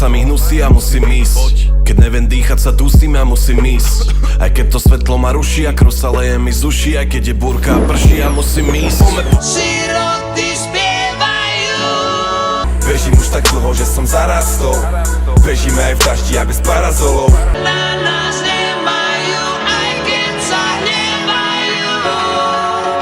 sa mi hnusí a musím ísť. Keď neviem dýchať sa dusím a musím ísť. Aj keď to svetlo ma ruší a krv sa leje mi z uší. Aj keď je búrka a prší a musím ísť. Siroty spievajú. Bežím už tak dlho, že som zarastol. Bežíme aj v daždi a bez parazolov. Na nás nemajú, aj keď sa hnevajú.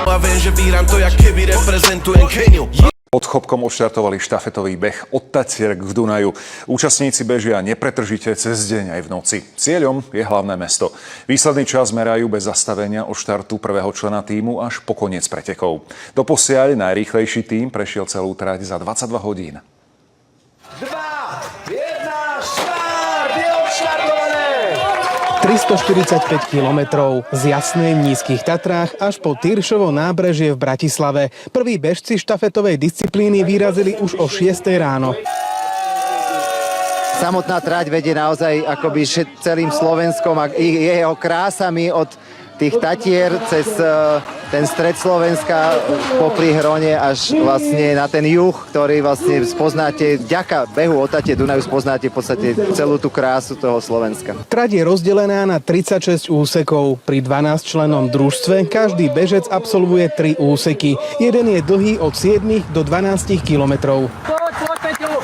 A viem, že vyhrám to, jak keby reprezentujem Keniu. Pod Chopkom odštartovali štafetový beh od Tatierk v Dunaju. Účastníci bežia nepretržite cez deň aj v noci. Cieľom je hlavné mesto. Výsledný čas merajú bez zastavenia od štartu prvého člena tímu až po koniec pretekov. Doposiaľ najrýchlejší tím prešiel celú trať za 22 hodín. 2, 1, štart! Je odštartované! 345 kilometrov z Jasnej v Nízkych Tatrách až po Tyršovo nábrežie v Bratislave. Prví bežci štafetovej disciplíny vyrazili už o 6 ráno. Samotná trať vedie naozaj akoby celým Slovenskom a jeho krásami od tých Tatier cez ten stred Slovenska popri Hrone až vlastne na ten juh, ktorý vlastne spoznáte, vďaka behu od Tatie Dunaju spoznáte v podstate celú tú krásu toho Slovenska. Trať je rozdelená na 36 úsekov. Pri 12-člennom družstve každý bežec absolvuje 3 úseky. Jeden je dlhý od 7 do 12 kilometrov.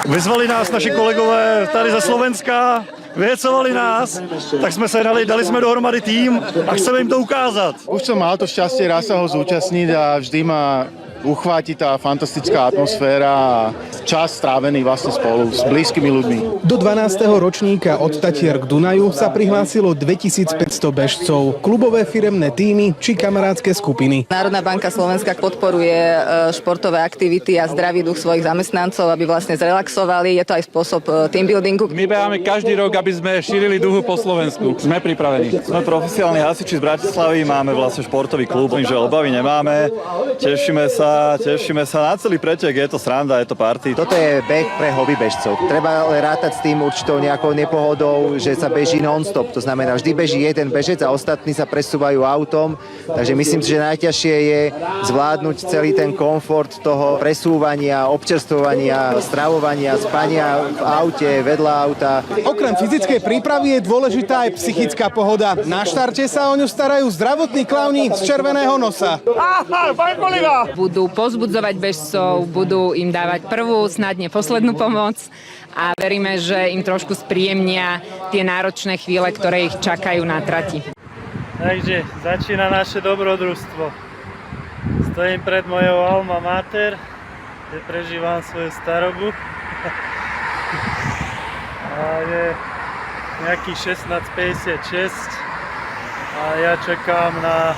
Vyzvali nás naši kolegové tady ze Slovenska, vyhecovali nás, tak jsme se dali jsme dohromady tým a chceme jim to ukázat. Už som mal to šťastie raz sa ho zúčastniť a vždy ma uchváti tá fantastická atmosféra a čas strávený vlastne spolu s blízkymi ľuďmi. Do 12. ročníka od Tatier k Dunaju sa prihlásilo 2500 bežcov, klubové firemné týmy či kamarádske skupiny. Národná banka Slovenska podporuje športové aktivity a zdravý duch svojich zamestnancov, aby vlastne zrelaxovali. Je to aj spôsob team buildingu. My beháme každý rok, aby sme šírili duchu po Slovensku. Sme pripravení. Sme profesionálni hasiči z Bratislavy, máme vlastne športový klub, že obavy nemáme. Tešíme sa na celý pretek, je to sranda, je to party. Toto je beh pre hobby bežcov. Treba ale rátať s tým určitou nejakou nepohodou, že sa beží non-stop. To znamená, vždy beží jeden bežec a ostatní sa presúvajú autom. Takže myslím si, že najťažšie je zvládnuť celý ten komfort toho presúvania, občerstvovania, stravovania, spania v aute, vedľa auta. Okrem fyzickej prípravy je dôležitá aj psychická pohoda. Na štarte sa o ňu starajú zdravotní klauni z Červeného nosa. Budú pozbudzovať bežcov, budú im dávať prvú, snadne poslednú pomoc a veríme, že im trošku spríjemnia tie náročné chvíle, ktoré ich čakajú na trati. Takže začína naše dobrodružstvo. Stojím pred mojou alma mater, kde prežívam svoju starobu. A je nejakých 16:56 a ja čakám na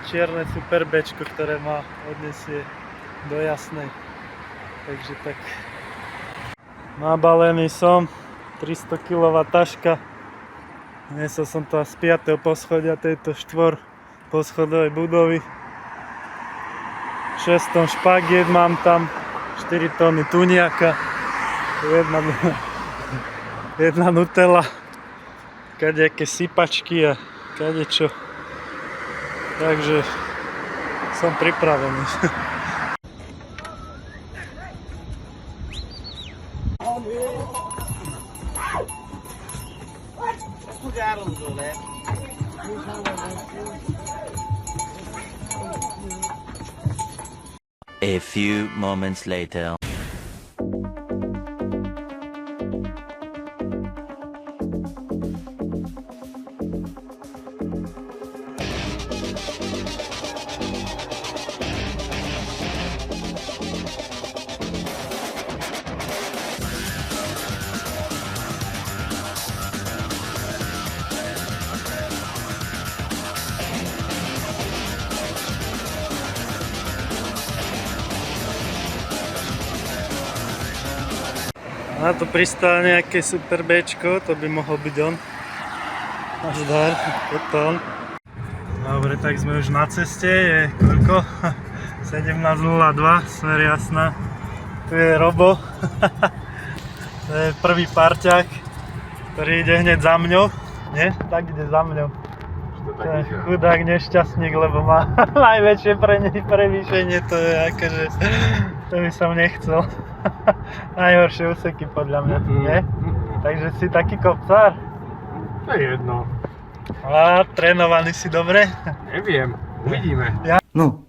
čierne super bečko, ktoré ma odnesie do Jasnej. Takže tak. Nabalený som, 300 kg taška. Nesol som to z 5. poschodia tejto 4 poschodovej budovy. 6 tón špagiet mám tam, 4 tóny tuniaka, jedna nutella, kadejaké sypačky a kadečo. Takže som pripravený. A few moments later. Na to pristáva nejaké super Bčko, to by mohol byť on. Nazdar, potom. Dobre, tak sme už na ceste, je koľko? 17:02, smer Jasná. Tu je Robo. To je prvý parťák, ktorý ide hneď za mňou. Nie? Tak ide za mňou. To je chudák nešťastník, lebo má najväčšie prevýšenie, to je akože, to by som nechcel. Najhoršie úseky podľa mňa, nie? Takže si taký kopcár? To je jedno. A trénovaný si dobre? Neviem, uvidíme. No.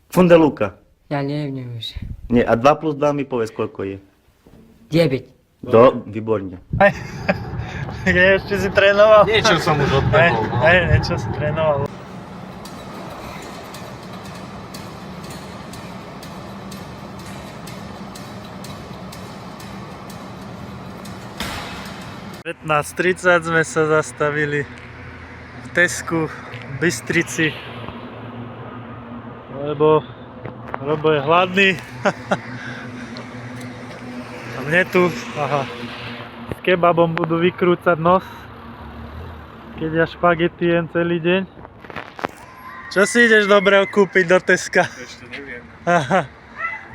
Fundeluka. Ja neviem už. Nie, a 2 plus 2 mi povedz, koľko je. 9. Výborne. Ešte si trénoval? Niečo som už odbehol. Niečo si trénoval. V 15:30 sme sa zastavili v Tesku v Bystrici, lebo Robo je hladný. A mne tu, s kebabom budú vykrúcať nos, keď ja špagety jem celý deň. Čo si ideš dobrého kúpiť do Teska? Ešte neviem.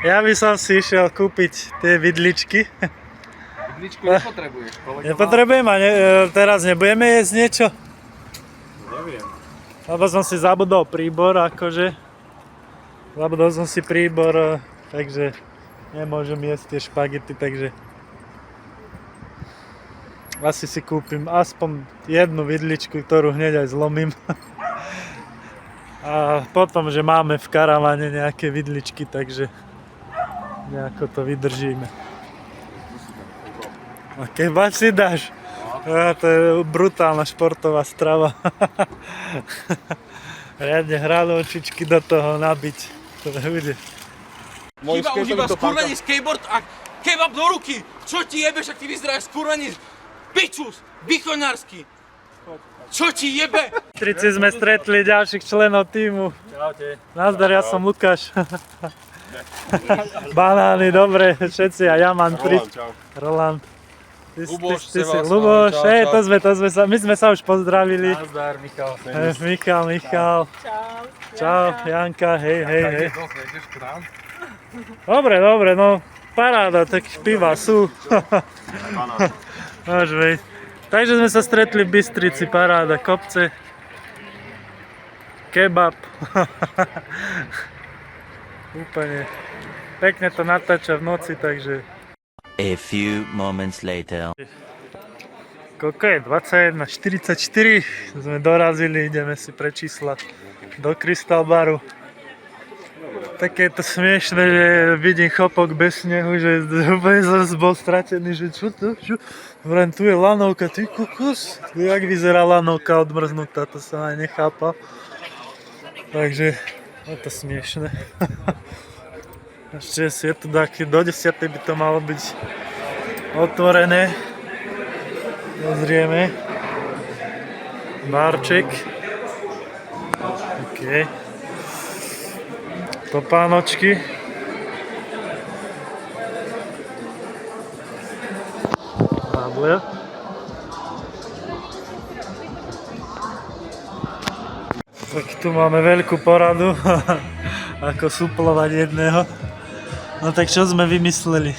Ja by som si išiel kúpiť tie vidličky. Vidličku nepotrebuješ, kolega. Nepotrebujem a teraz nebudeme jesť niečo? Neviem. Lebo som si zabudol príbor, akože. Zabudol som si príbor, takže nemôžem jesť tie špagety, takže asi si kúpim aspoň jednu vidličku, ktorú hneď aj zlomím. A potom, že máme v karavane nejaké vidličky, takže nejako to vydržíme. A kebab si dáš? To je brutálna športová strava. Riadne hranolčičky do toho nabiť. To bude. Iba užíva skurvený skateboard a kebab do ruky! Čo ti jebeš, ak ty vyzeráš skurvený pičus, východňarsky! Čo ti jebe? V Bystrici sme stretli ďalších členov týmu. Čaute. Nazdar, ja som Lukáš. Banány, dobre, všetci a Jaman, Roland. Luboš, Ty si Sebas, Luboš, čau, čau. to sme sa, my sme sa už pozdravili. Nazdar, Michal. Michal. Čau, Janka, hej. Dobre, no, paráda, tak piva sú. Máš veď. Takže sme sa stretli v Bystrici, paráda, kopce, kebab. Úplne pekne to natáča v noci, takže... A few moments later. Koľko je? 21:44. Sme dorazili, ideme si prečíslať do Crystal Baru. Také je to smiešné, že vidím chopok bez snehu, že úplne som bol stratený, že čo to? Vrem, tu je lanovka, ty kokos. Jak vyzerá lanovka odmrznutá, to som aj nechápal. Takže je to smiešné. Ešte je tu taký, do 10. by to malo byť otvorené. Pozrieme. Barček. OK. Topánočky. Radler. Tak tu máme veľkú poradu, ako suplovať jedného. No tak čo sme vymysleli?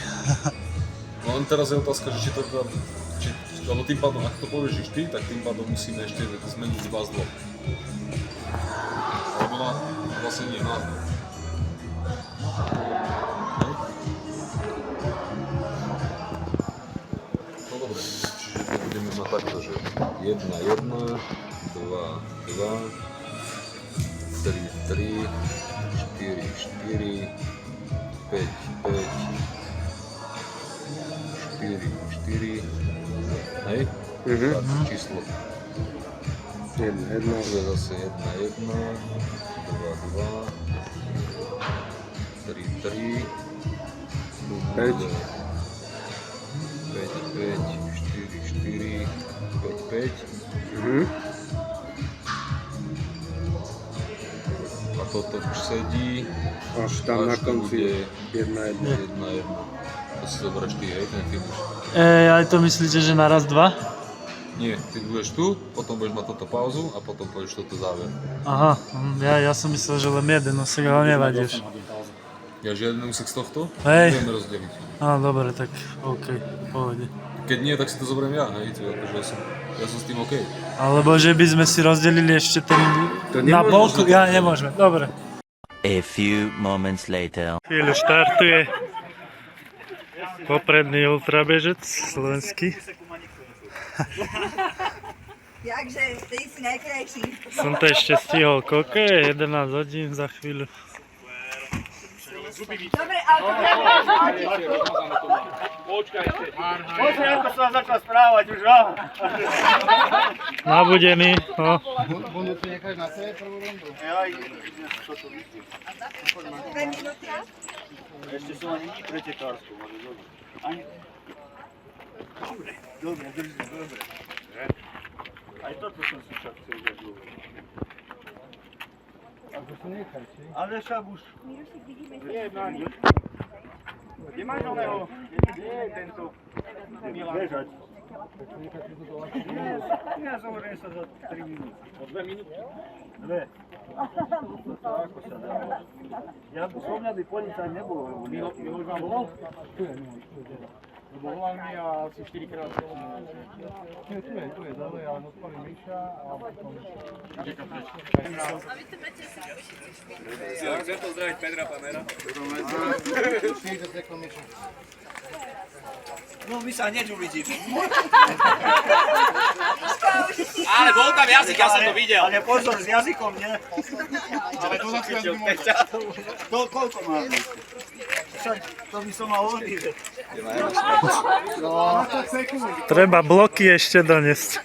No len teraz je otázka, že či to teda, lebo tým pádom, ak to povieš ty, tak tým pádom musíme ešte zmeniť zbazlo. Alebo vlastne nie, názvu. No dobre, čiže to budeme mať takto, že 1, 1, 2, 2, 3, 3, 4, 4, 5, 5, 4, 4, hej? Číslo. 1, 1, to je zase 1, 1, 2, 2, 3, 3, 5, 5, 4, 4, 5, 5. A toto už sedí. Až tam na konci 1, 1. To si zoberieš ty, hej, ten finish. Aj to myslíte, že naraz 2? Nie, ty budeš tu, potom budeš mať toto pauzu a potom pôjdeš toto záver. Aha, ja som myslel, že len jeden, no si ho nevadíš. Ja žiaden úsek z tohto? Hej. Budeme rozdeliť. Á, dobre, tak OK, pohode. Keď nie, tak si to zoberiem ja, hej, akože ja som s tým OK. Alebo že by sme si rozdelili ešte ten na polku, ja nemôžeme, dobre. A few moments later. Chvíľu štartuje Popredný ultrabežec slovenský. Takže, ty si najkrajší. Som to ešte stihol, koľko je? 11 hodín za chvíľu. Dobre, ale to Počkaj, ako som začal správať už, no. Nabudený, no. Bundu si necháš na sebe prvú rundu? Ešte som ani nie pretekársko, ale dobre. Dobre, držím, dobre. Aj toto som si však chcel uviať dlho. Ako si nechaj, či? Ale však už... Kde máš oného? Nie, tento. Bežať. Nie, zoberiem sa za 3 minúty. O 2 minúty? 2. Ako sa dá? Ja som mňa by policajt nebol, lebo Miloš vám volal? Lebo volal mi a asi 4 krát. Tu je dole, ale odpalím Miša a potom... Chcem pozdraviť Petra Panera. No my sa hneď uvidíme. Ale bol tam jazyk, ja som to videl. Ale pozor, s jazykom nie. Ale to koľko máme? To by som mal odísť. Treba bloky ešte doniesť.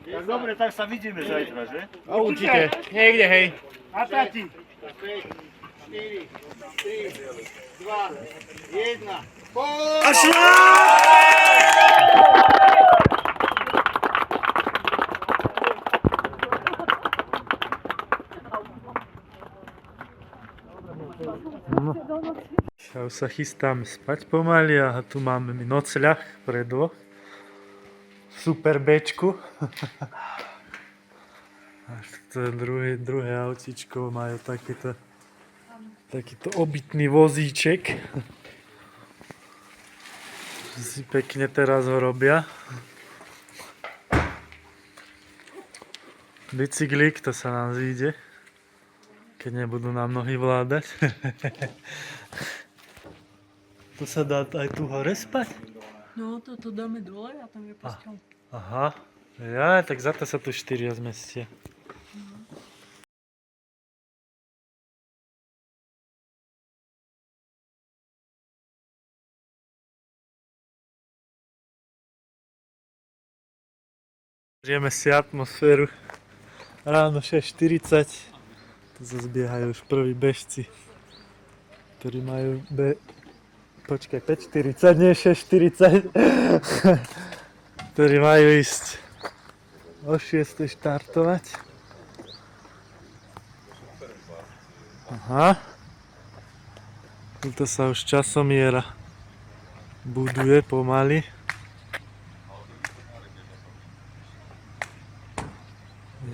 Tak dobre, tak sa vidíme zajtra, že? No určite, niekde hej. A tati. 4, 3, 2, 1. A šla! Ja už sa chystáme spať pomaly a tu máme my nocľah pre dvoch. Super Bčku. Až to je druhé autíčko, majú takýto obytný vozíček. Si pekne teraz ho robia. Bicyklík, to sa nám zíde, keď nebudú nám nohy vládať. To sa dá aj tu hore spať? No, toto dáme dole a tam je postel. Aha, ja, tak za to sa tu 4 zmestia. Žijeme si atmosféru. Ráno 6:40. Tu zase biehajú už prví bežci, ktorí majú počkaj, 5:40, nie 6:40. Ktorí majú ísť o 6 štartovať. Aha. Tuto sa už časomiera buduje pomaly.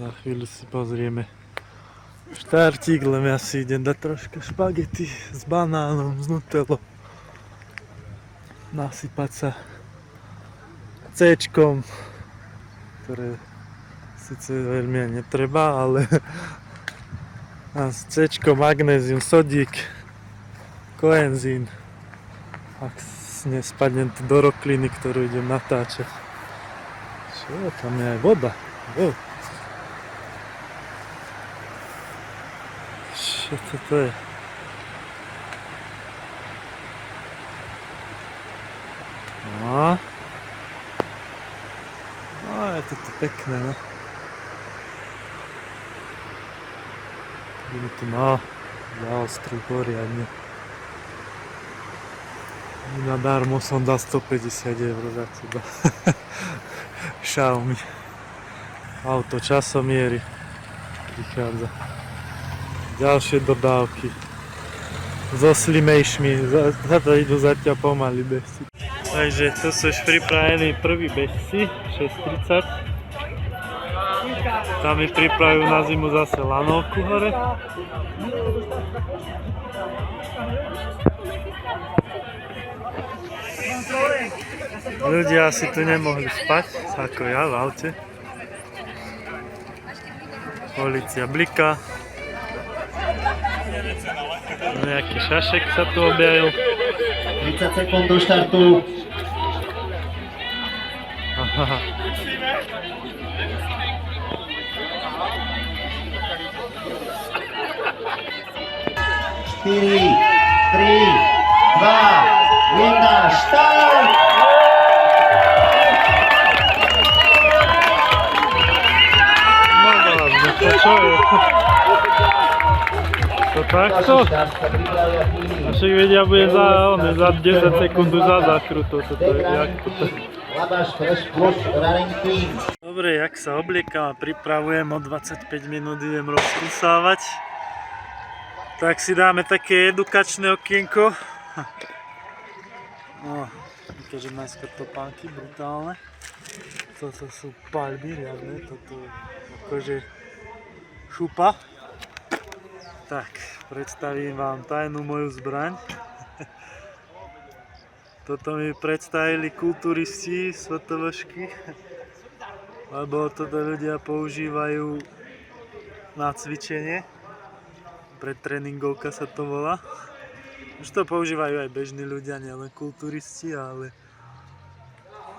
Za chvíľu si pozrieme štartík, len ja si idem dať troška špagety s banánom, s nutellou. Nasypať sa C-čkom, ktoré síce veľmi netreba, ale s C-čkom, magnézium, sodík, koenzín. Ak nespadnem tu do rokliny, ktorú idem natáčať. Čo? Tam je aj voda. Oh. Čo to je? No. No, je to pekné, no. Budeme tu, no, zaostrú poriadne. Nadarmo som dal 150 € za teba. Xiaomi. Auto časomiery. Prichádza. Ďalšie dodávky. So slimejšmi. Za to idú zatiaľ pomaly bežci. Takže tu sú už pripravení prví bežci. 6:30. Tam mi pripravujú na zimu zase lanovku hore. Ľudia asi tu nemohli spať, ako ja v aute. Polícia bliká. Nejaký šašek sa tu objavil. 30 sekúnd do štartu. Aha. Štyri, 3, 2, 1, štart! No vážne, to čo je? To takto? A však vedia, bude za 10 sekúnd za záchrutou. Dobre, jak sa obliekam a pripravujem, o 25 minút idem rozkúsávať. Tak si dáme také edukačné okienko. No, ukážem najskôr topánky, brutálne. Toto sú paľby riadne, toto akože šupa. Tak, predstavím vám tajnú moju zbraň. Toto mi predstavili kulturisti z SVTVšky, lebo toto ľudia používajú na cvičenie. Predtréningovka sa to volá. Už to používajú aj bežní ľudia, nielen kulturisti, ale...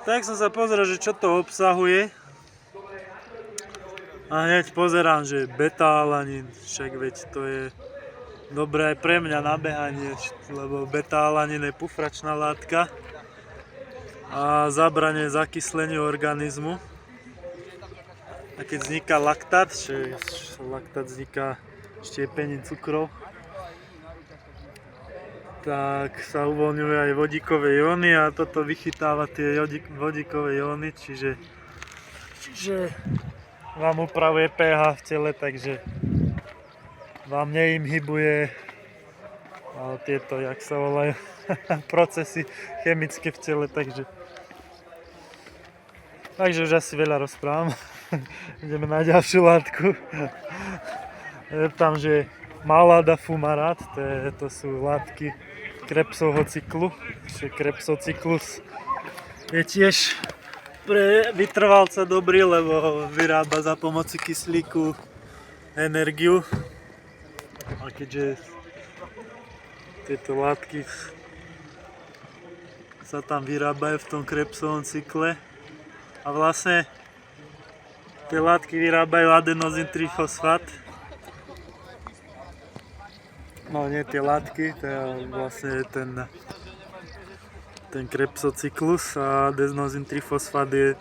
Tak som sa pozrel, že čo to obsahuje. A hneď pozerám, že beta-alanín, však veď to je dobré aj pre mňa na behanie, lebo beta-alanín je pufračná látka a zabraňuje zakysleniu organizmu. A keď vzniká laktát, že laktát vzniká štiepením cukrov, tak sa uvoľňujú aj vodíkové jóny a toto vychytáva tie vodíkové jóny, čiže vám upravuje pH v tele, takže vám neinhibuje tieto, jak sa volajú, procesy chemické v tele, takže už asi veľa rozprávam. Ideme na ďalšiu látku. Je tam, že Malada fumarát, to sú látky Krebsovho cyklu. Krebsocyklus je tiež pre vytrvalca dobrý, lebo vyrába za pomoci kyslíku energiu. A keďže tieto látky sa tam vyrábajú v tom Krebsovom cykle a vlastne tie látky vyrábajú adenozín trifosfát. No nie tie látky, to je vlastne ten Krebsocyklus a adenozín trifosfát je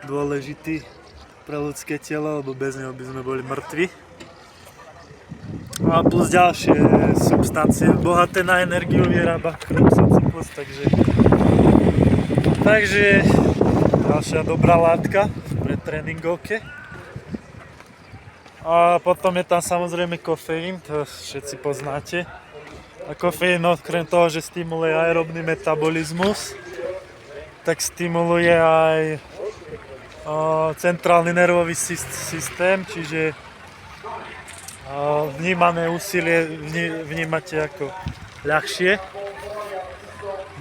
dôležitý pre ľudské telo, lebo bez neho by sme boli mŕtvi. A plus ďalšie substancie bohaté na energiu vyrába Krebsocyklus, takže ďalšia dobrá látka pre tréningovke. A potom je tam samozrejme kofeín, to všetci poznáte. A kofeín okrem toho, že stimuluje aerobný metabolizmus, tak stimuluje aj centrálny nervový systém, čiže vnímané úsilie vnímate ako ľahšie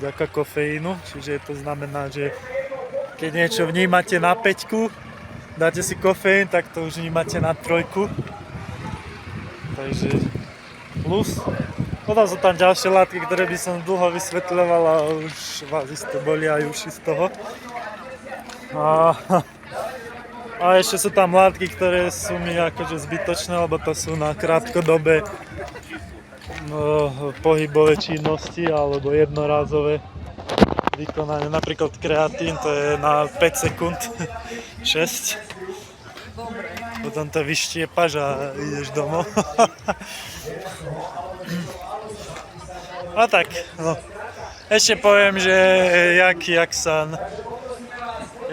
vďaka kofeínu, čiže to znamená, že keď niečo vnímate na 5, dáte si kofeín, tak to už vnímate na 3. Takže plus. Potom sú tam ďalšie látky, ktoré by som dlho vysvetľoval a už vás isto boli aj uši z toho. A ešte sú tam látky, ktoré sú mi akože zbytočné, lebo to sú na krátkodobé pohybové činnosti alebo jednorázové vykonanie. Napríklad kreatín, to je na 5 sekúnd, 6. Potom to vyštiepaš a ideš domov. A tak, no. Ešte poviem, že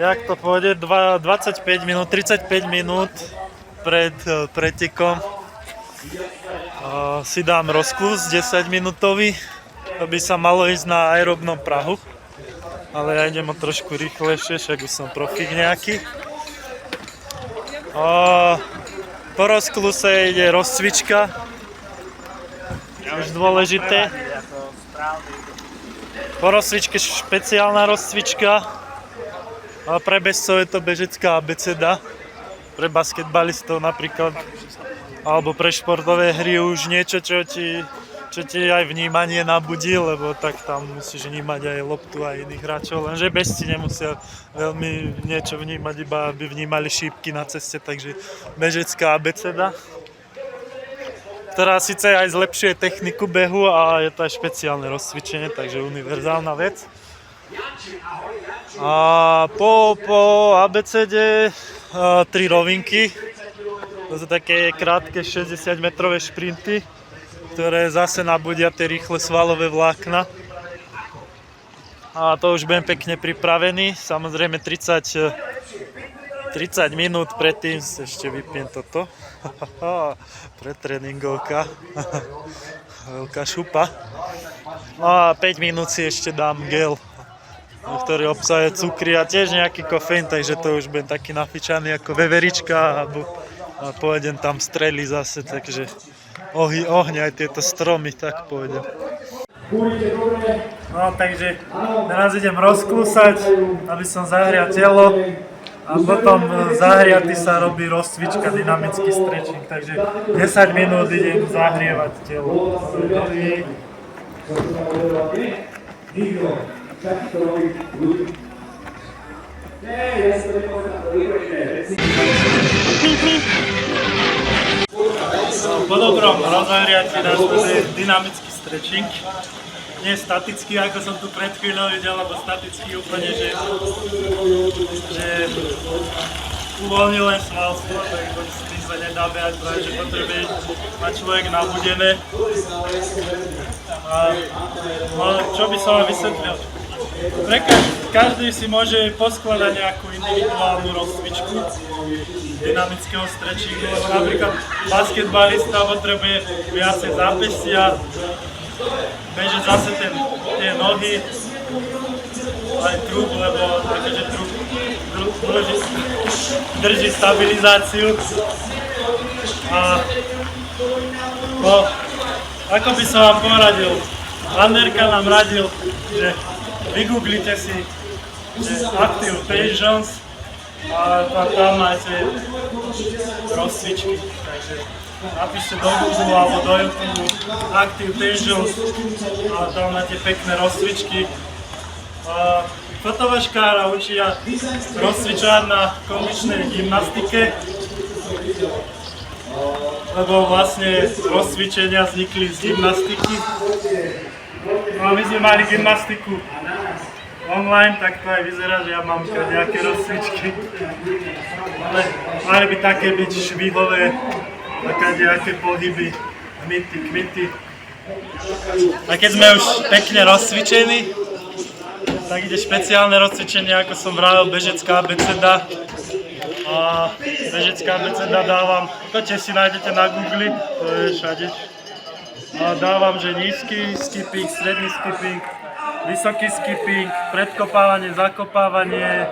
jak to pôjde, 25 minút, 35 minút pred pretekom si dám rozklus 10 minútový, aby sa malo ísť na aerobnom prahu. Ale ja idem o trošku rýchlejšie, však už som profík nejaký. Po rozkluse ide rozcvička, už dôležité. Po rozcvičke špeciálna rozcvička, a pre bežcov je to bežecká abeceda, pre basketbalistov napríklad, alebo pre športové hry už niečo, čo ti čo ti aj vnímanie nabudí, lebo tak tam musíš vnímať aj loptu a iných hráčov, lenže bežci nemusia veľmi niečo vnímať, iba aby vnímali šípky na ceste, takže bežecká abeceda, ktorá síce aj zlepšuje techniku behu a je to aj špeciálne rozcvičenie, takže univerzálna vec. A po abecede 3 rovinky, to sú také krátke 60-metrové šprinty, ktoré zase nabudia tie rýchle svalové vlákna. A to už budem pekne pripravený, samozrejme 30 minút predtým ešte vypiem toto. Pretréningovka, veľká šupa. A 5 minút si ešte dám gel, ktorý obsahuje cukry a tiež nejaký kofeín, takže to už budem taký nafičaný ako veverička a pôjdem tam streliť zase, takže ohne aj tieto stromy, tak pôjdem. No takže teraz idem rozkúsať, aby som zahrial telo a potom zahriatý sa robí rozcvička, dynamický stretching, takže 10 minút idem zahrievať telo. Po dobrom rozahriatí následuje dynamický stretching. Nie statický, ako som tu pred chvíľou videl, lebo statický úplne, že uvoľní len svalstvo, tak s tým sa nedá behať, práve že potrebuje mať človek nabudené. Čo by som vám vysvetlil? Každý si môže poskladať nejakú individuálnu rozcvičku dynamického stretchingu, lebo napríklad basketbalista potrebuje viacej zápestia, bežať zase tie nohy, aj trup, lebo takéže trup drží stabilizáciu. A ako by som vám poradil, Anderka nám radil, že vygooglite si Active Pensions a tam máte rozcvičky, takže napíšte do Google alebo do YouTube Active Pensions a tam máte pekné rozcvičky. Fotovaškára učia rozcvičovať na kondičnej gymnastike, lebo vlastne rozcvičenia vznikli z gymnastiky. No a my sme mali gymnastiku online, tak to aj vyzerá, že ja mám nejaké rozcvičky. Ale mali by také byť švihové, také nejaké pohyby, hmyty, kmity. A keď sme už pekne rozcvičení, tak ide špeciálne rozcvičenie, ako som vravel, bežecká abeceda. A bežecká abeceda dávam, to tiež si nájdete na Google, to je všade. A dávam, že nízky skipping, stredný skipping, vysoký skipping, predkopávanie, zakopávanie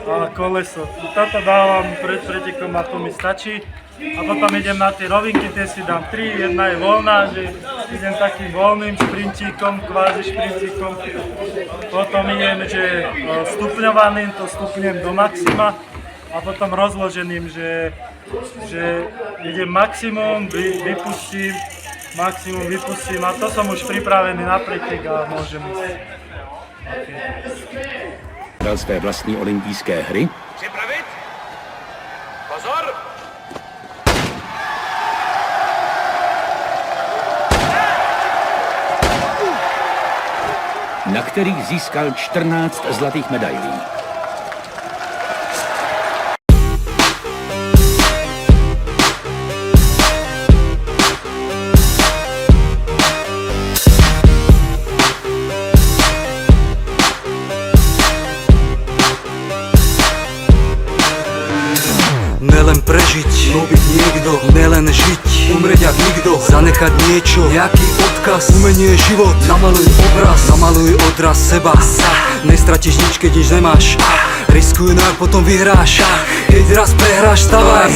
a koleso. Toto dávam pred pretekom a to mi stačí. A potom idem na tie rovinky, tie si dám 3, jedna je voľná, že idem takým voľným šprintíkom, kvázi šprintíkom. Potom idem, že stupňovaným, to stupňujem do maxima. A potom rozloženým, že idem maximum, vypustím, maximum vypustím a to som už pripravený na pretek a môžem ísť. Dal své vlastní olympijské hry. Připravit? Pozor! Na kterých získal 14 zlatých medailí. Nelen prežiť, no byť niekto, nelen žiť, umrieť jak nikto, zanechať niečo, jaký odkaz, umenie je život, namaluj odraz seba, nestratíš nič, keď nič nemáš, riskuj no a potom vyhráš, keď raz prehráš, stavaj.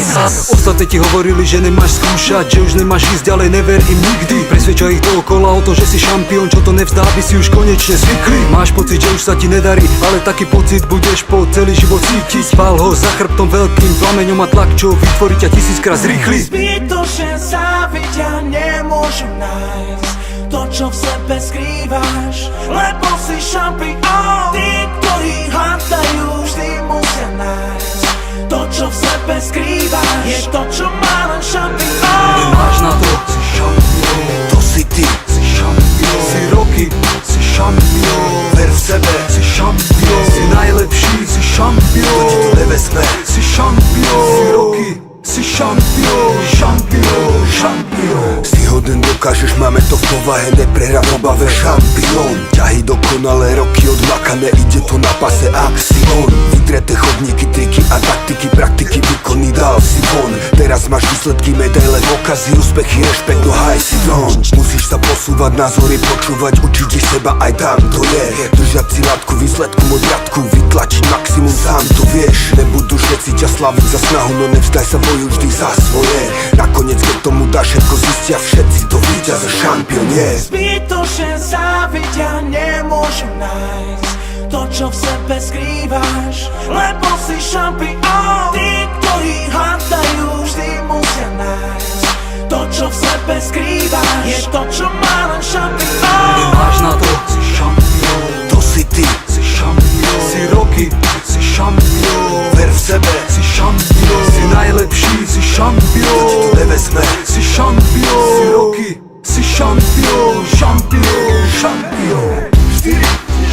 Ostatní ti hovorili, že nemáš skúšať, že už nemáš ísť ďalej, never im nikdy, presvedčaj ich dookola o tom, že si šampión, čo to nevzdá, aby si už konečne zvykli. Máš pocit, že už sa ti nedarí, ale taký pocit budeš po celý život cítiť. Spál ho za chrbtom veľkým plameňom a tlak, čo vytvorí ťa tisíckrát zrýchli. Zbytočne záviť ja nemôžem nájsť, to, čo v sebe skrývaš, lebo si šampión. Tí, ktorí hľadajú, vždy musia nájsť to, čo v sebe skrývaš, je to, čo má len šampión. Máš na to, si šampión. To si ty, si šampión. Si roky, si šampión. Ver v sebe, si šampión. Si najlepší, si šampión. To ti to nevezme, si šampión. Si roky, si šampión. Šampión, šampión. Si hoden dokážeš, máme to v povahe, neprehrám v obave, šampión. Ťahy dokonalé, roky odmakané, ide to na pase akcion. Vydreté chodníky, triky a taktiky, praktiky, výkony dal si von. Teraz máš výsledky, medaile, dôkazy, úspechy, rešpekt, no haj si dron. Musíš sa posúvať, názory počúvať, učiť ich seba, aj tam to je. Držať si látku, výsledku, môj bratku, vytlačiť maximum, sám to vieš. Nebudú všetci ťa slaviť za snahu, no nevzdaj sa, bojuj vždy za svoje. Nakoniec, keď tomu dáš všetko, zistia všetci, to víťaz a šampión je. Zbytočne závidia, nemôžu nájsť to, čo v sebe skrývaš, lebo si šampión. Tí, ktorí hľadajú, vždy musia nájsť to, čo v sebe skrývaš, je to, čo má len šampión. Máš na to, si šampión. To si ty, si šampión. Si roky, si šampión. Ver v sebe, si šampión. Si najlepší, si šampión. To ti to nevezme, si šampión. Si roky, si šampión. Šampión, šampión. 4,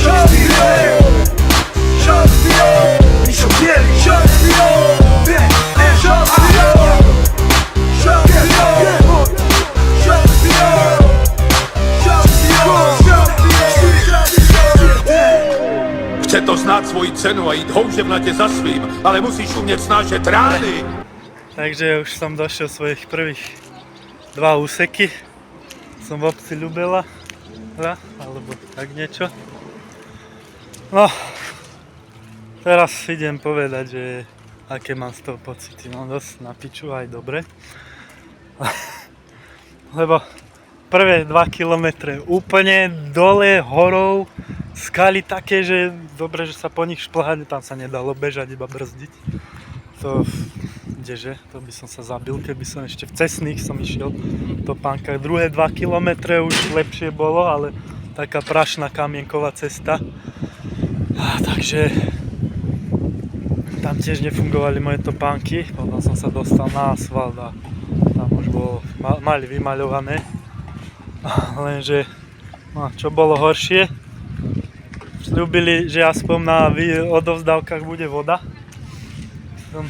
šampión. Šampión. Mišo Bielý, šampión. Šampión. Šampión. Chce to znát svoji cenu a jít houževnate za svým, ale musíš umieť snášať rány. Takže už som došiel svojich prvých 2 úseky. Som v obci Ľubela, alebo tak niečo. No, teraz idem povedať, že aké mám z toho pocity. No dosť na piču, aj dobre. Lebo prvé 2 kilometre úplne dole horou, skaly také, že dobre, že sa po nich šplhať, tam sa nedalo bežať, iba brzdiť. To, kdeže, to by som sa zabil, keby som ešte v cestných som išiel do Pánka. Druhé 2 kilometre už lepšie bolo, ale taká prašná kamienková cesta. Takže tam tiež nefungovali moje topánky, potom som sa dostal na asfalt a tam už bolo mali vymaľované. Lenže, no, čo bolo horšie, sľúbili, že aspoň na odovzdávkach bude voda. Som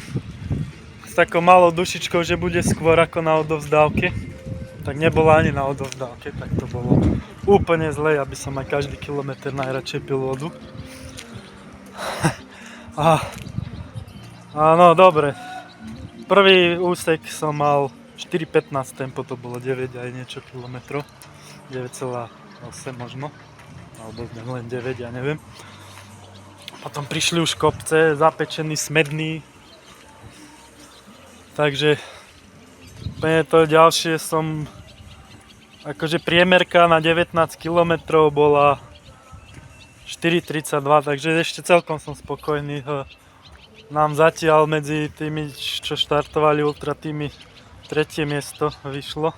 s takou malou dušičkou, že bude skôr ako na odovzdávke. Tak nebola ani na odovzdávke, tak to bolo úplne zle, aby som aj každý kilometr najradšej pil vodu. No dobre, prvý úsek som mal 4,15 tempo, to bolo 9 aj niečo kilometrov, 9,8 možno, alebo len 9, ja neviem. Potom prišli už kopce, zapečený, smedný, takže úplne to ďalšie som, akože priemerka na 19 km bola 4,32, takže ešte celkom som spokojný. Nám zatiaľ medzi tými, čo štartovali ultra týmy, 3. miesto vyšlo.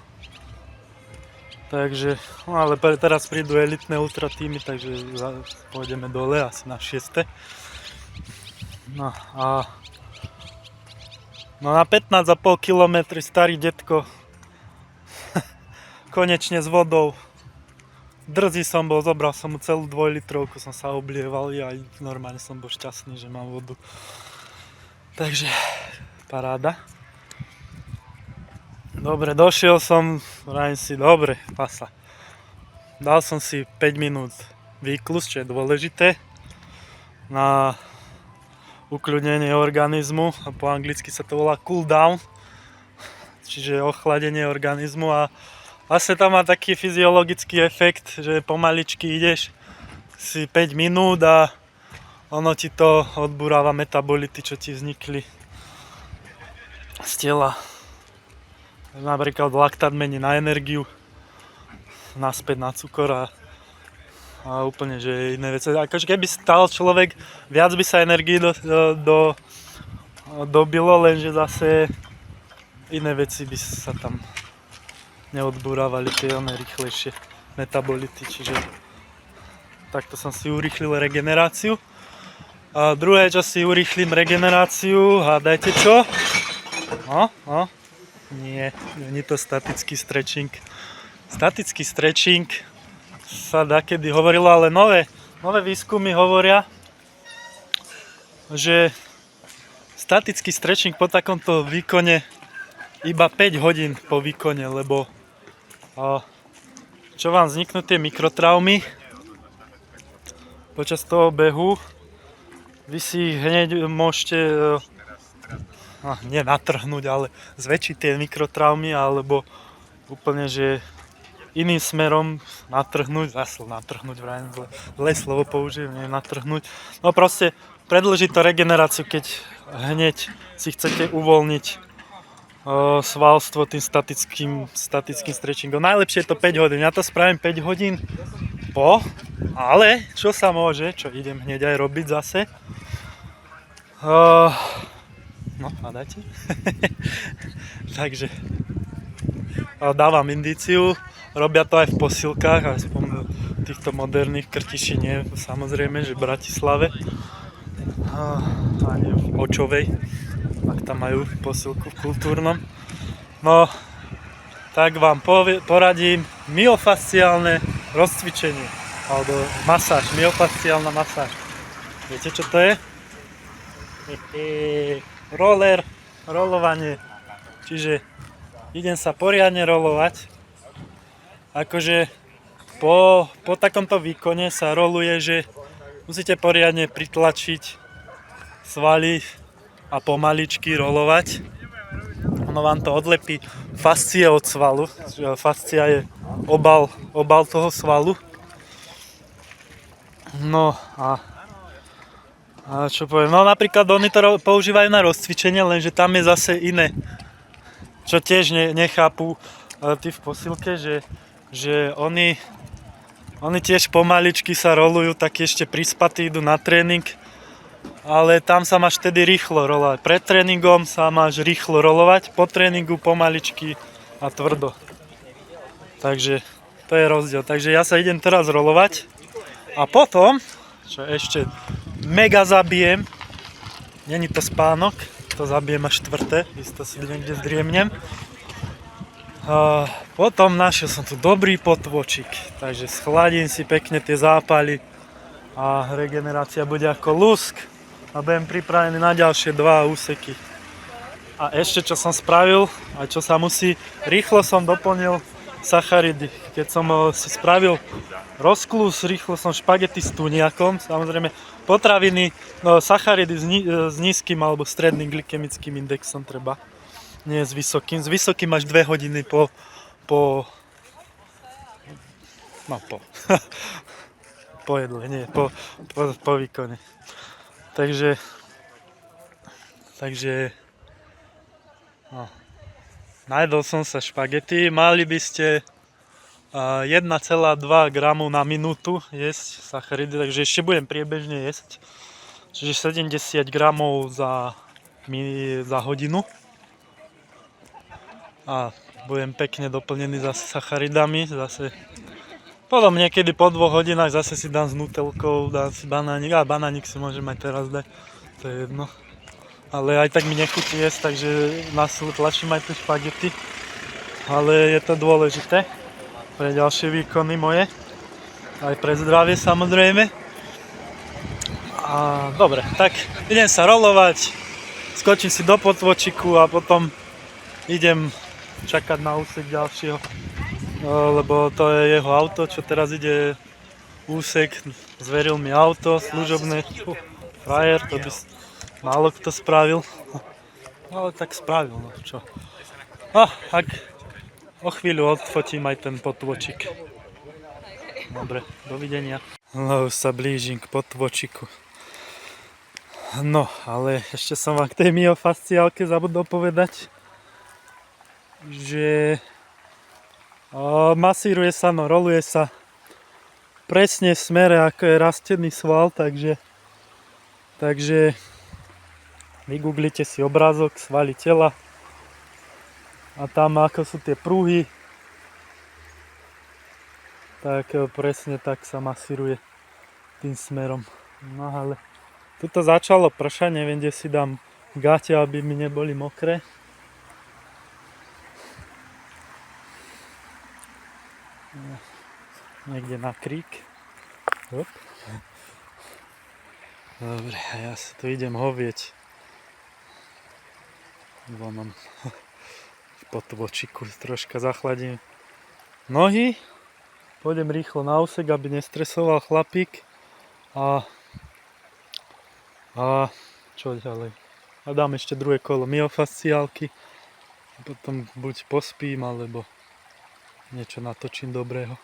Takže, no ale teraz prídu elitné ultra týmy, takže pôjdeme dole asi na 6. No a na 15,5 km starý detko konečne s vodou. Drzý som bol, zobral som mu celú 2-litrovku, som sa oblieval a normálne som bol šťastný, že mám vodu. Takže paráda. Dobre, došiel som, vrajím si, dobre, pasa. Dal som si 5 minút výklus, čo je dôležité na ukľudnenie organizmu, a po anglicky sa to volá cool down, čiže ochladenie organizmu, a vlastne tam má taký fyziologický efekt, že pomaličky ideš si 5 minút a ono ti to odburáva metabolity, čo ti vznikli z tela. Napríklad laktát mení na energiu, naspäť na cukor a úplne, že iné veci. Akože keby stal človek, viac by sa energii dobilo, lenže zase iné veci by sa tam neodburávali tie rýchlejšie. metabolity, čiže takto som si urýchlil regeneráciu. A druhé, čo si urýchlim regeneráciu, hádajte čo? No, nie to statický stretching. Statický stretching sa dakedy hovorilo, ale nové výskumy hovoria, že statický stretching po takomto výkone iba 5 hodín po výkone, lebo čo vám vzniknú tie mikrotraumy počas toho behu, vy si hneď môžete nie natrhnúť, ale zväčšiť tie mikrotraumy, alebo úplne, že iným smerom natrhnúť, vrajím, zlé slovo použijem, nie natrhnúť. No proste predĺžiť to regeneráciu, keď hneď si chcete uvoľniť svalstvo tým statickým stretchingom. Najlepšie je to 5 hodín. Ja to spravím 5 hodín ale čo sa môže, čo idem hneď aj robiť zase. No, hádajte. Takže dávam indíciu, robia to aj v posilkách, aspoň v týchto moderných Krtiši nie, samozrejme, že v Bratislave, ani v Očovej, ak tam majú posilku v kultúrnom. No, tak vám poradím myofasciálne rozcvičenie, alebo masáž, myofasciálna masáž. Viete, čo to je? Rolovanie. Čiže idem sa poriadne rolovať. Akože po takomto výkone sa roluje, že musíte poriadne pritlačiť svaly a pomaličky rolovať. Ono vám to odlepí fascie od svalu. Fascia je obal toho svalu. No a čo poviem, no napríklad oni to používajú na rozcvičenie, lenže tam je zase iné, čo tiež nechápu tí v posilke, že oni tiež pomaličky sa rolujú, tak ešte prispatí idú na tréning, ale tam sa máš vtedy rýchlo rolovať. Pred tréningom sa máš rýchlo rolovať, po tréningu pomaličky a tvrdo. Takže to je rozdiel. Takže ja sa idem teraz rolovať a potom, čo ešte mega zabijem, není to spánok, to zabijem až 4. Isto si niekde zdriemnem. Potom našiel som tu dobrý potôčik, takže schladím si pekne tie zápaly a regenerácia bude ako lusk a budem pripravený na ďalšie 2 úseky. A ešte čo som spravil, a čo sa musí, rýchlo som doplnil sacharidy. Keď som si spravil rozklus, rýchlo som špagety s tuniakom, samozrejme potraviny, sacharidy s nízkym alebo stredným glykemickým indexom treba, nie s vysokým. S vysokým až 2 hodiny po jedle, nie, po výkone. Takže najedol som sa špagety, mali by ste 1,2 gramu na minútu jesť sacharidy, takže ešte budem priebežne jesť, čiže 70 gramov za hodinu a budem pekne doplnený zase sacharidami, zase potom niekedy po 2 hodinách zase si dám s nutelkou, dám si banánik, a banánik si môžem aj teraz dať, to je jedno. Ale aj tak mi nechutí jesť, takže na silu tlačím aj tie špagety. Ale je to dôležité pre ďalšie výkony moje, aj pre zdravie samozrejme. A dobre, tak idem sa rolovať, skočím si do potôčiku a potom idem čakať na úsek ďalšieho. Lebo to je jeho auto, čo teraz ide úsek, zveril mi auto služobné, frajer, to by málo kto spravil, ale tak spravil, no čo. Tak o chvíľu odfotím aj ten potôčik. Dobre, dovidenia. No, už sa blížim k potôčiku. No, ale ešte som vám k tej myofasciálke zabudol povedať, že masíruje sa, no roluje sa presne v smere, ako je rastený sval, takže vygooglite si obrázok svaly tela a tam ako sú tie pruhy, tak presne tak sa masíruje tým smerom. No ale tuto začalo pršať, neviem, kde si dám gate, aby mi neboli mokré. Niekde na krík. Hop. Dobre, a ja sa tu idem hovieť. Vonom v potvočiku troška zachladím nohy. Pôjdem rýchlo na úsek, aby nestresoval chlapík. A čo ďalej? A dám ešte druhé kolo myofasciálky. Potom buď pospím, alebo niečo natočím dobrého.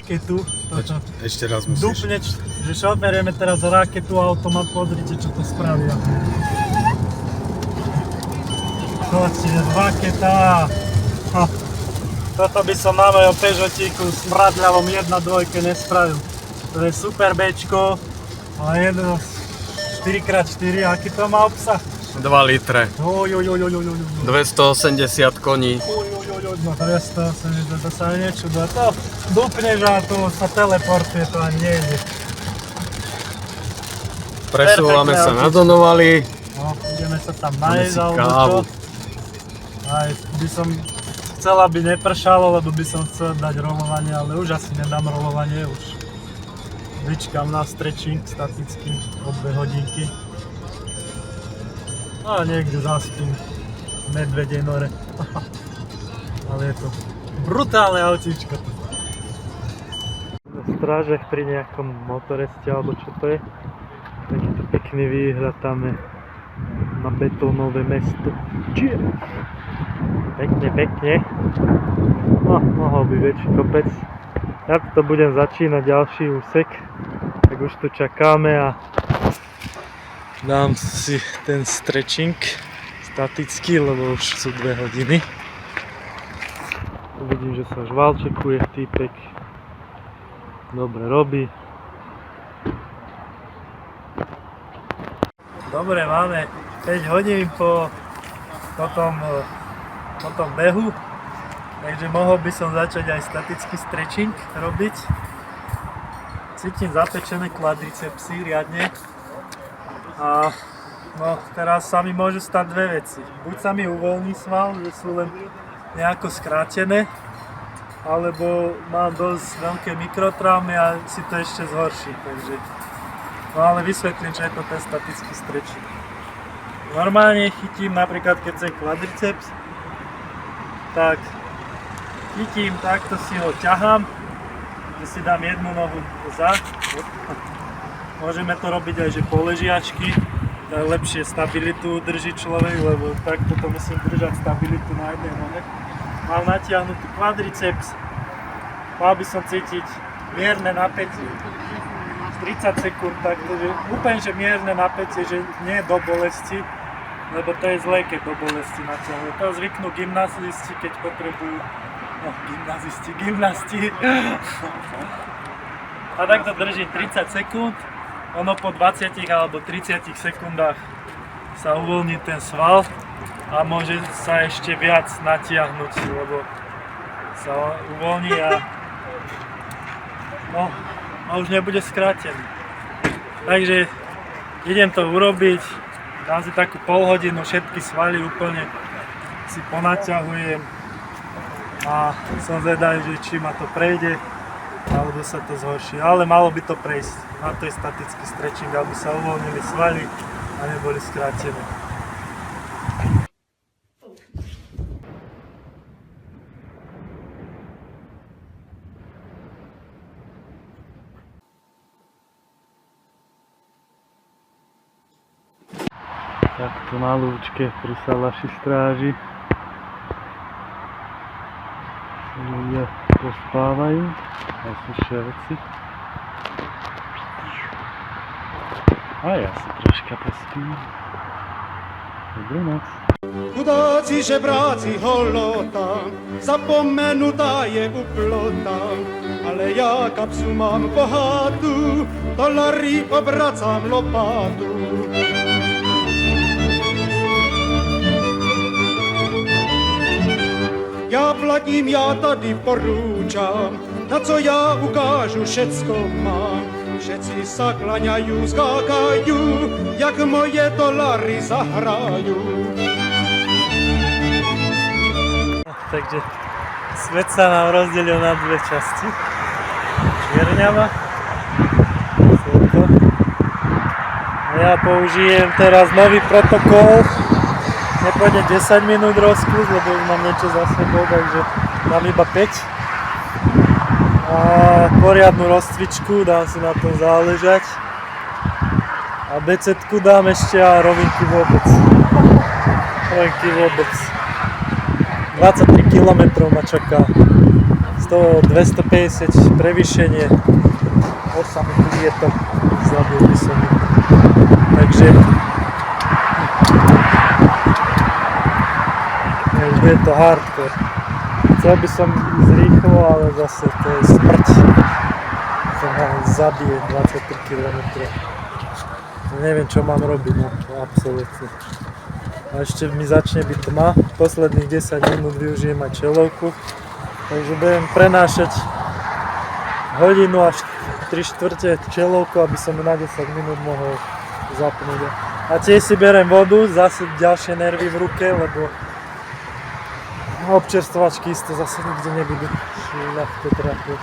Raketu. Ešte raz musíš. Dupne, že šoférujeme teraz raketu a automat, pozrite, čo to spravia. Chodte, raketa. Toto by som na mojom Peugeotíku s mradľavom 1.2 nespravil. To je super Bčko, ale jedno 4x4, aký to má obsah? 2 litre. 280 koní. No 280, to sa nečuduje. To dupneš a to sa teleportuje, to ani nejde. Presúvame sa na Donovali. No, ideme sa tam najesť alebo čo. Aj by som chcel, aby nepršalo, lebo by som chcel dať rolovanie, ale už asi nedám rolovanie, už vyčkám na stretching statický o 2 hodinky. A niekde zaspím v Medvedej nore. Ale je to brutálne autíčko. Na strážach pri nejakom motoreste, alebo čo to je. Takýto pekný výhľad tam je na betónové mesto. Pekne, pekne. No, mohol by väčší kopec. Ja to budem začínať ďalší úsek. Tak už tu čakáme a dám si ten stretching statický, lebo už sú 2 hodiny. Vidím, že sa žvalčekuje týpek. Dobre robí. Dobre, máme 5 hodín po tom behu. Takže mohol by som začať aj statický stretching robiť. Cítim zapečené kvadricepsy riadne. A no, teraz sa mi môžu stať 2 veci. Buď sa mi uvoľní sval, že sú len nejako skrátené, alebo mám dosť veľké mikrotraumy a si to ešte zhorší, takže no ale vysvetlím, čo je to ten statický stretching. Normálne chytím, napríklad keď chcem kvadriceps, tak chytím, takto si ho ťahám, že si dám jednu nohu za. Môžeme to robiť aj že poležiačky, tak lepšie stabilitu drží človek, lebo takto to musím držať stabilitu na jednej nohe. Mám natiahnutý kvadriceps, mal by som cítiť mierne napätie, 30 sekúnd, takže úplne že mierne napätie, že nie do bolesti, lebo to je zlé, keď do bolesti natiahnu. To zvyknú gymnazisti, keď potrebujú, no gymnasti. A takto držím 30 sekúnd, ono po 20 alebo 30 sekundách sa uvoľní ten sval a môže sa ešte viac natiahnuť, lebo sa uvoľní a už nebude skrátený. Takže idem to urobiť, dám si takú polhodinu, všetky svaly úplne si ponaťahujem a som zvedavý, že či ma to prejde alebo sa to zhorší, ale malo by to prejsť. Na to je statický stretching, aby sa uvoľnili svaly a neboli skrátené. Takto na lúčke pri Salaši stráži ľudia pospávajú a sušia veci. A ja si troška pospím. Dobrú noc. Chudáci žebráci holota, zapomenutá je uplota, ale ja kapsu mám bohatú, dolary obracám lopatu. Ja platím, ja tady porúčam, na co ja ukážu, všetko mám. Všetci sa klaňajú, skákajú, jak moje dolary zahrajú. Takže svet sa nám rozdelil na dve časti. Čierňava, slnko. A ja použijem teraz nový protokol. Nepôjde 10 minút rozkluz, lebo už mám niečo za sebou, takže mám iba 5. A poriadnu rozcvičku, dám si na tom záležať. A BC-ku dám ešte a rovinky vôbec. Rovinky vôbec. 23 km ma čaká, 250 prevýšenie, 8 klietok, zabil by som. Takže je to hardcore. Chcel by som ísť rýchlo, ale zase to je smrť. To ma zabije 23 km. Neviem, čo mám robiť, no, absolútne. A ešte mi začne byť tma, posledných 10 minút využijem aj čelovku, takže budem prenášať hodinu až 3/4 čelovku, aby som na 10 minút mohol zapnúť. A tiež si berem vodu, zase ďalšie nervy v ruke, lebo občerstvovačky isto zase nikde nebudú ľahko trápiť.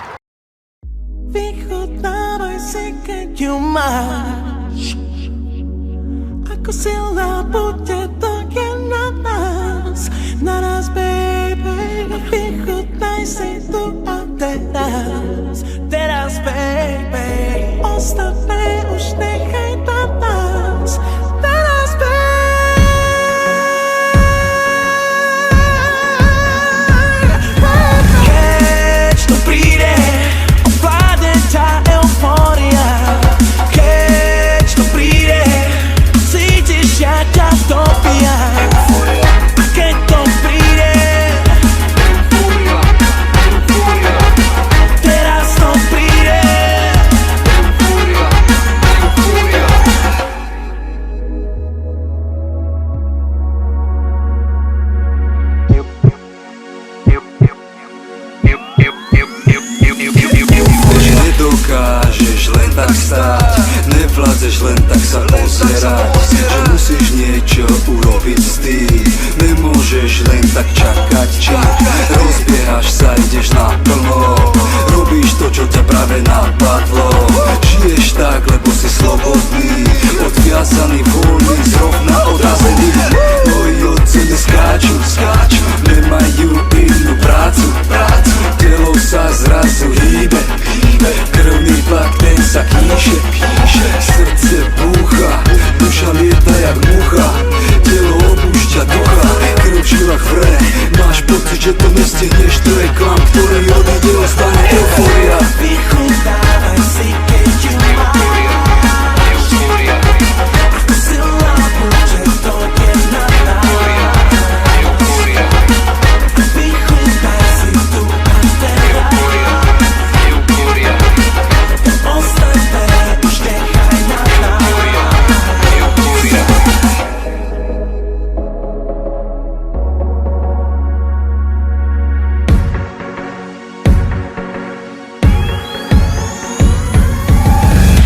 Vychutnávaj si, keď ju máš, ako silná bude to je na nás, baby. Vychutnaj si tu a teraz, baby. Ostatné už nechaj na nás, teraz, baby. Keď to príde, ovládne ťa eufória. Keď to príde, cítiš, ja ťa dopijam. A keď to príde, teraz to príde. Už nedokážeš len tak stáť, nevládzeš len tak sa pozerať, že musíš niečo urobiť s tým. Nemôžeš len tak čakať, či rozbiehaš sa, ideš naplno. Robíš to, čo ťa práve napadlo. Žiješ tak, lebo si slobodný, odviazaný, voľný, zrovna odrazený. Moji otci neskáču, nemajú inú prácu. Telo sa zrazu hýbe, krvný tlak ten sa kýše. Srdce búcha, duša lieta jak mucha. Telo opúšťa ducha, krv v žilách vre. Máš pocit, že to nestihneš, to je klam, ktorý odíde, ostane eufória. Vychutnávaj si, keď ju máš, ako silná bude to je na nás. Vychutnaj si tu a teraz, ostatné už nechaj na nás.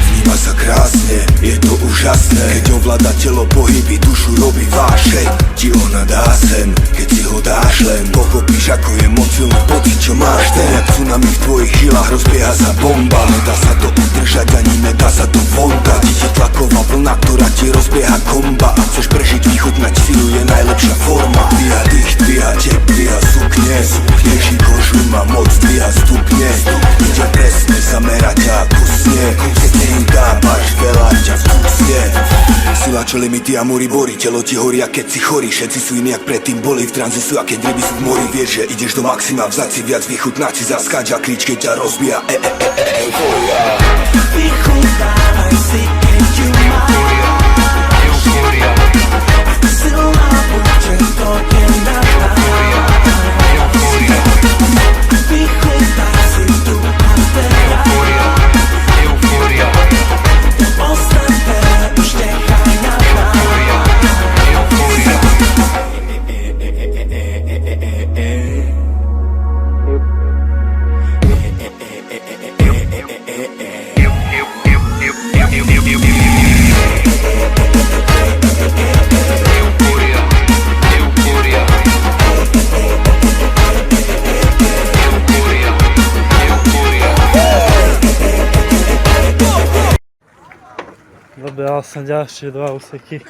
Vníma sa krásne, je to úžasné, keď ovláda telo pohyby, dušu robí vášeň. Ti ona dá sem, keď si ho dáš len. Pochopíš, ako je moc silný pocit, čo máš ten. Jak tsunami v tvojich žilách rozbieha sa bomba. Nedá sa to udržať, ani nedá sa to vontať. Je tlaková vlna, ktorá ti rozbieha komba. Ak chceš prežiť, vychutnať silu, je najlepšia forma. Dvíha dých, dvíha tep, dvíha sukne. Teší kožu, má moc, dvíha stupne. Ide presne, zamerať ťa ako sneh. Keď im dávaš veľa, ťa vcucne. Sila, čo limity a múry borí, telo ti horí, a keď si chorý. Všetci sú iní, jak predtým boli, v tranze sú, a keď ryby sú v mori. Vieš, že ideš do maxima, vzať si viac, vychutnať si, zaskáč a krič, keď ťa rozbíja eufória. Vychutnávaj si, keď ju máš, Behal som ďalšie 2 úseky.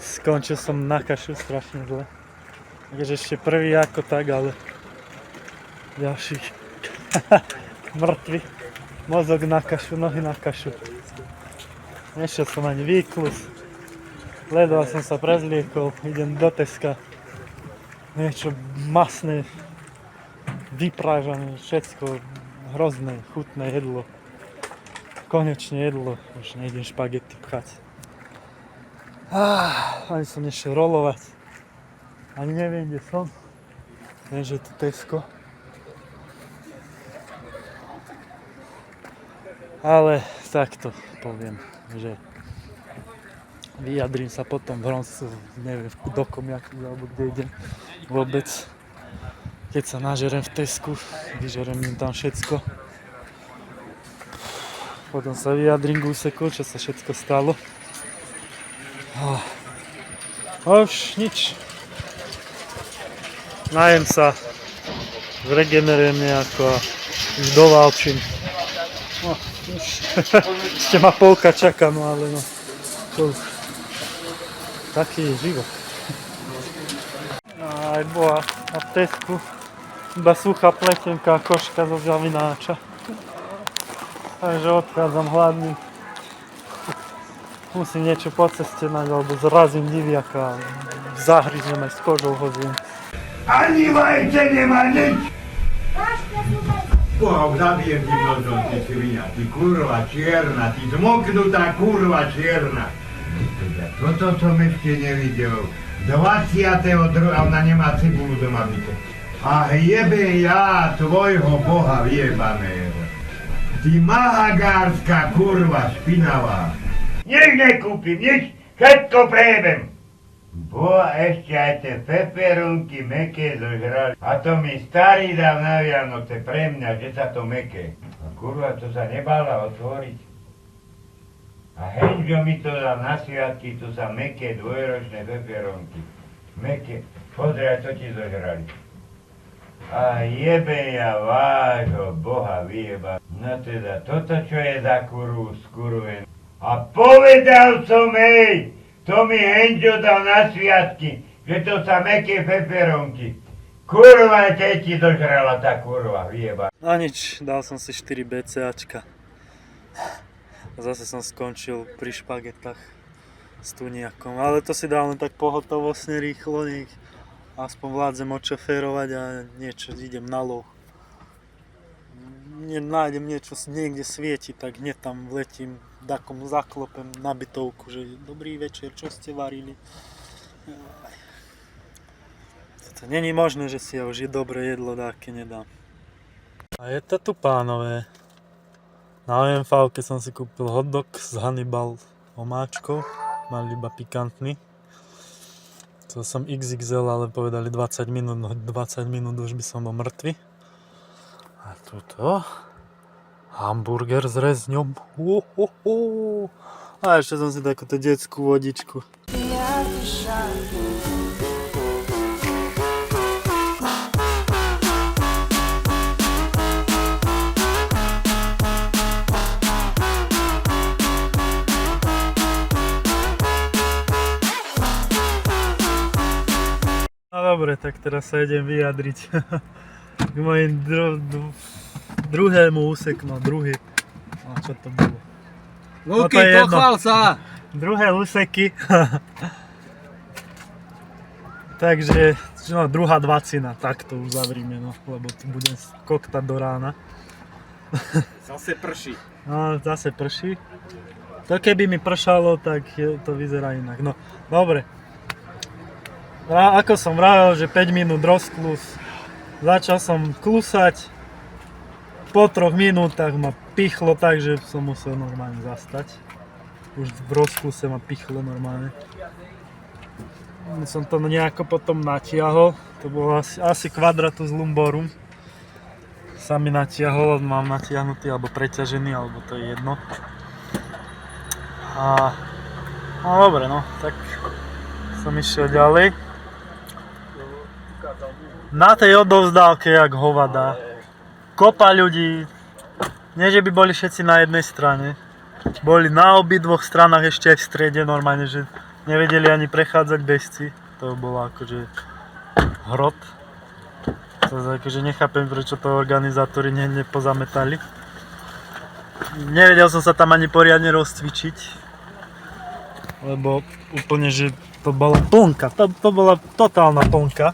Skončil som na kašu strašne zle. Takže ešte prvý ako tak, ale ďalší mŕtvy. Mozog na kašu, nohy na kašu. Nešiel som ani výklus. Ledva som sa prezliekol, idem do Teska. Niečo masné, vyprážané, všetko hrozné, chutné jedlo. Konečne jedlo, už nejdem špagety pchať. Ani som nešiel rolovať. Ani neviem, kde som. Viem, že je to Tesco. Ale takto poviem, že vyjadrím sa potom v Hroncu, neviem, do Komiaku alebo kde idem vôbec. Keď sa nažerem v Tesku, vyžerem im tam všetko. Potom sa vyjadrím k úseku, čo sa všetko stalo. Už nič. Najem sa, zregenerujem nejako a už dovalčím. No, už ešte ma polka čaká, no ale no, to už taký je život. Aj bola na Tesku iba suchá pletenka a koška zo žavináča. Takže odchádzam hladný. Musím niečo po ceste mať, alebo zrazím diviaka a zahryznem aj s kožou ho zjem. Ani vajce nemá nič! Boha, zabijem ti nožom, ty svinia, ty kurva čierna, ty zmoknutá kurva čierna. Toto som ešte nevidel. 22. ona nemá cibulu doma byte. A jebe ja tvojho boha vyjebaného. Ty mahagárska kurva špinavá. Nech nekúpim nič, všetko prejebem. Boha, ešte aj tie peperunky meké zožrali. A to mi starý dal na Vianoce pre mňa, že sa to meké. A kurva, to sa nebala otvoriť. A Henžo mi to dal na sviatky, tu sa meké dvojročné peperunky. Meké, pozri, aj to ti zožrali. A jebe ja vášho boha vyjeba. No teda, toto čo je za kurvu skurven. A povedal som jej, to mi Henžo dal na sviatky, že to sa meké peperonky. Kurva, teď ti dožrala tá kurva, vyjeba. No nič, dal som si 4 BCAčka. A zase som skončil pri špagetách s tuniakom. Ale to si dal len tak pohotovostne rýchlo, nech aspoň vládzem odšoférovať a niečo, idem na lov. Nájdem niečo, niekde svieti, tak hneď tam vletím, takom zaklopem na bytovku, že dobrý večer, čo ste varili. To není možné, že si ja už dobré jedlo dáke nedám. A je to tu, pánové. Na OMV-ke som si kúpil hotdog s Hannibal omáčkou, mali iba pikantný. Chcel som XXL, ale povedali 20 minút, no 20 minút už by som bol mŕtvy. A tuto hamburger s rezňom. A ešte som si takúto detskú vodičku. No dobre, tak teraz sa idem vyjadriť k mojim druhému úseku, no druhý. No čo to bolo? Luky, no pochvál sa! Druhé úseky. Takže, no druhá dvacina, tak to už zavrime, no, lebo tu budem koktať do rána. Zase prší. No, zase prší. To keby mi pršalo, tak to vyzerá inak. No, dobre. Ako som vravel, že 5 minút rozklus. Začal som klusať. Po 3 minútach ma pichlo tak, že som musel normálne zastať. Už v rozkluse ma pichlo normálne. Som to nejako potom natiahol. To bolo asi quadratus lumborum. Sa mi natiahol, mám natiahnutý alebo preťažený, alebo to je jedno. No dobre, no, tak som išiel ďalej. Na tej odovzdávke, jak hovada. Kopa ľudí. Nie, že by boli všetci na jednej strane. boli na obidvoch stranách, ešte aj v strede normálne, že nevedeli ani prechádzať bežci. To bolo akože hrot. To akože nechápem, prečo to organizátori nepozametali. Nevedel som sa tam ani poriadne rozcvičiť, lebo úplne, že to bola plnka, to bola totálna plnka.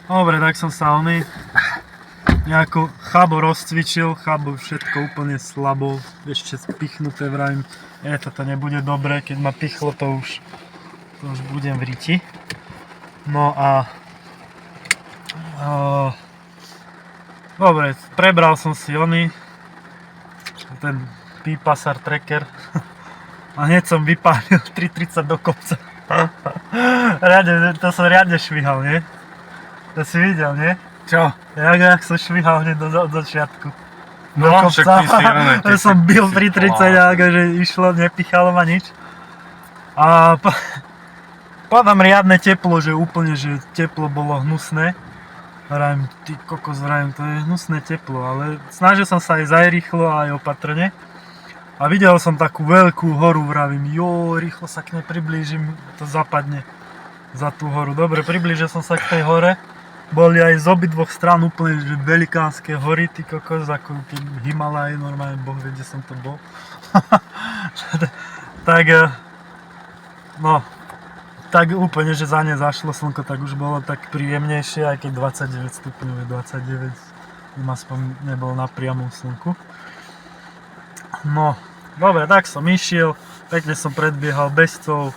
Dobre, tak som sa nejako Chabo rozcvičil, Chabo všetko úplne slabo, ešte pichnuté, vravím, toto nebude dobre, keď ma pichlo, to už budem v riti. No a dobre, prebral som si ten Pipasar tracker a hneď som vypálil 3.30 do kopca. To som riadne švihal, nie? To si videl, nie? Čo? Jak som švihal hneď od začiatku. No, však ty si to som bil 3.30, akože išlo, nepichalo ma nič. A potom riadne teplo, že úplne, že teplo bolo hnusné. Vravím, ty kokos, vravím, to je hnusné teplo, ale snažil som sa aj rýchlo a aj opatrne. A videl som takú veľkú horu, vravím, rýchlo sa k nej priblížim, to zapadne za tú horu. Dobre, priblížil som sa k tej hore. Boli aj z obidvoch strán úplne že velikánske hory, ty kokos, ako Himalaj, normálne, Boh vie, kde som to bol. Tak úplne, že za ne zašlo slnko, tak už bolo tak príjemnejšie, aj keď 29 stupňov je 29, aspoň nebolo na priamom slnku. No, dobre, tak som išiel, pekne som predbiehal bežcov,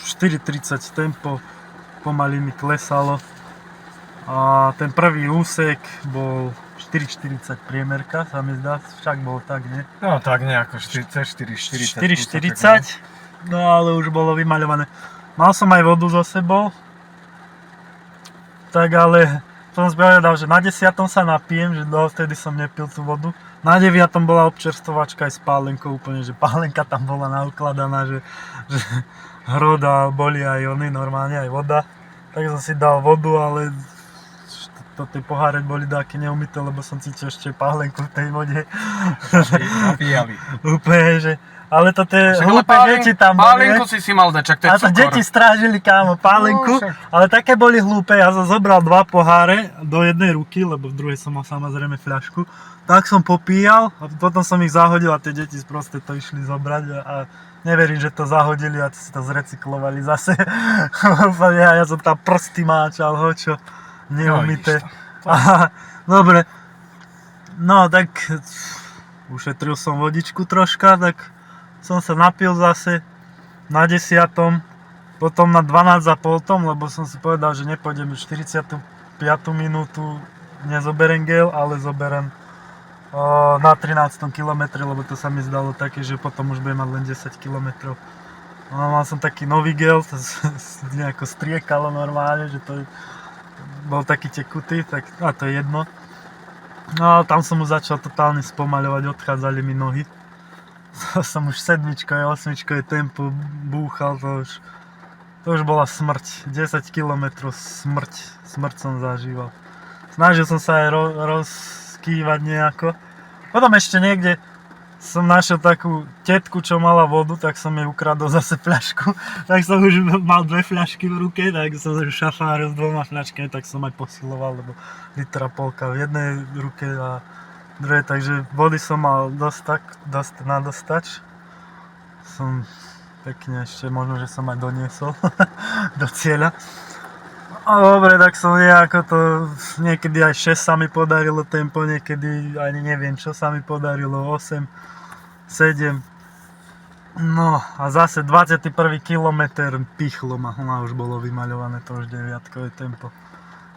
4.30 tempo, pomaly mi klesalo a ten prvý úsek bol 4.40 priemerka, sa mi zdá, však bol tak, nie? No tak nejako 4.40. 4.40, no ale už bolo vymaľované. Mal som aj vodu so sebou, tak ale som povedal, že na 10. sa napijem, že dovtedy som nepil tú vodu. Na 9. bola občerstvovačka aj s pálenkou, úplne, že pálenka tam bola naukladaná, že hroda, boli aj normálne aj voda. Tak som si dal vodu, ale tie poháre boli také neumyté, lebo som cítil ešte pálenku v tej vode. Napíjali. Úplne, že... Ale to tie hlúpe deti tam boli. Pálenku si mal dať, čak to je cukor. A to deti strážili, kámo, pálenku, ale také boli hlúpe. Ja som zobral 2 poháre do jednej ruky, lebo v druhej som mal samozrejme fľašku. Tak som popíjal a potom som ich zahodil a tie deti proste to išli zobrať a neverím, že to zahodili a si to zrecyklovali zase. Ja som tam prsty máčal, hočo, neumyté. Dobre, no tak ušetril som vodičku troška, tak som sa napil zase na 10. Potom na 12,5, lebo som si povedal, že nepôjdem 45. minútu, nezoberiem gel, ale zoberiem na 13. kilometre, lebo to sa mi zdalo také, že potom už budem mať len 10 kilometrov. Mal som taký nový gel, to nejako striekalo normálne, že to bol taký tekutý, tak a to je jedno. No a tam som už začal totálne spomaľovať, odchádzali mi nohy. To som už 7. a 8. tempo búchal, to už bola smrť. 10 kilometrov smrť som zažíval. Snažil som sa aj rozkývať nejako. Potom ešte niekde som našiel takú tetku, čo mala vodu, tak som jej ukradol zase fľašku. Tak som už mal 2 fľašky v ruke, tak som už šafáril s 2 fľaškami, tak som aj posiloval, lebo 1,5 litra v jednej ruke a druhej, takže vody som mal dosť na dostač. Som pekne ešte, možno, že som aj doniesol do cieľa. A dobre, tak som nejako to, niekedy aj 6 sa mi podarilo tempo, niekedy ani neviem čo sa mi podarilo, 8, 7. No a zase 21. kilometr pichlo ma, už bolo vymaľované, to už 9-kové tempo.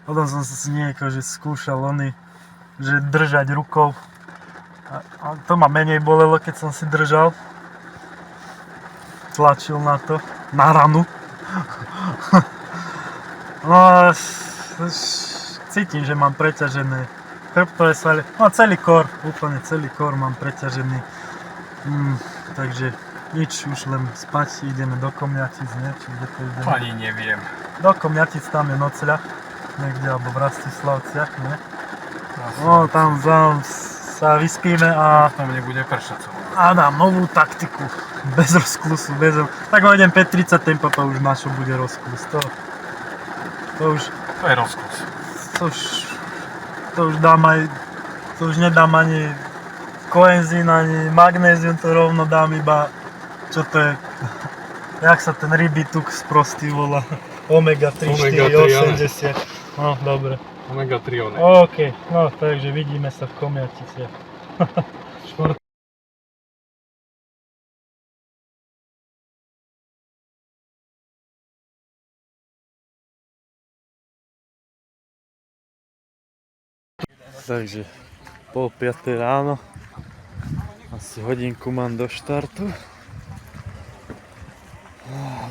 Potom som si nieko, že skúšal že držať rukou. A to ma menej bolelo, keď som si držal. Tlačil na to, na ranu. No, cítim, že mám preťažené chrbtové svaly, no celý kor, úplne celý kor mám preťažený. Takže nič, už len spať, ideme do Komľatic, nie? Či kde to ideme? Ani neviem. Do Komľatic, tam je nocľah, niekde, alebo v Rastislavciach, nie? No, tam sa vyspíme a Tam nebude pršať. dám novú taktiku. Bez rozklusu, tak hojdem 5:30 tempo, to už našo bude rozklus. To už... To je rozklus. To už dám aj... To už nedám ani koenzín, ani magnézium, to rovno dám iba... Čo to je? Jak sa ten rybí tuk sprostý volá? Omega 3, 4, 80. No, dobre. Omega 3 one. OK, no takže vidíme sa v Komiaticiach. Šport. Takže 4:30 ráno, asi hodinku mám do štartu.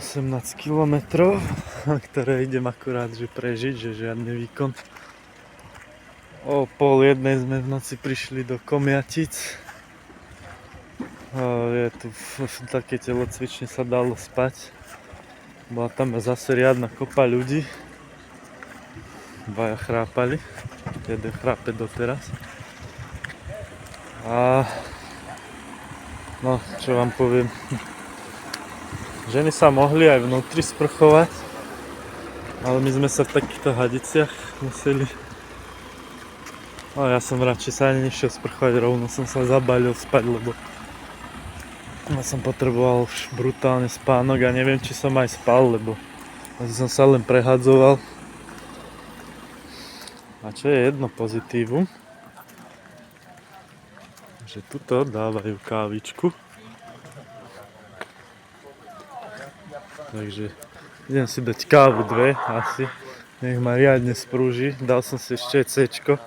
18 kilometrov, ktoré idem akurát že prežiť, že žiadny výkon. O 12:30 sme v noci prišli do Komiatic. Je tu v také telocvične sa dalo spať. Bola tam zase riadna kopa ľudí. Dvaja chrápali. Jeden chrápe doteraz. A no, čo vám poviem. Ženy sa mohli aj vnútri sprchovať, ale my sme sa v takýchto hadiciach museli. No ja som radšej sa ani nešiel sprchovať, rovno som sa zabalil spať, lebo ja som potreboval už brutálne spánok a neviem, či som aj spal, lebo som sa len prehadzoval. A čo je jedno pozitívum, že tuto dávajú kávičku. Takže idem si dať kávu 2 asi, nech ma riadne sprúži. Dal som si ešte C-čko.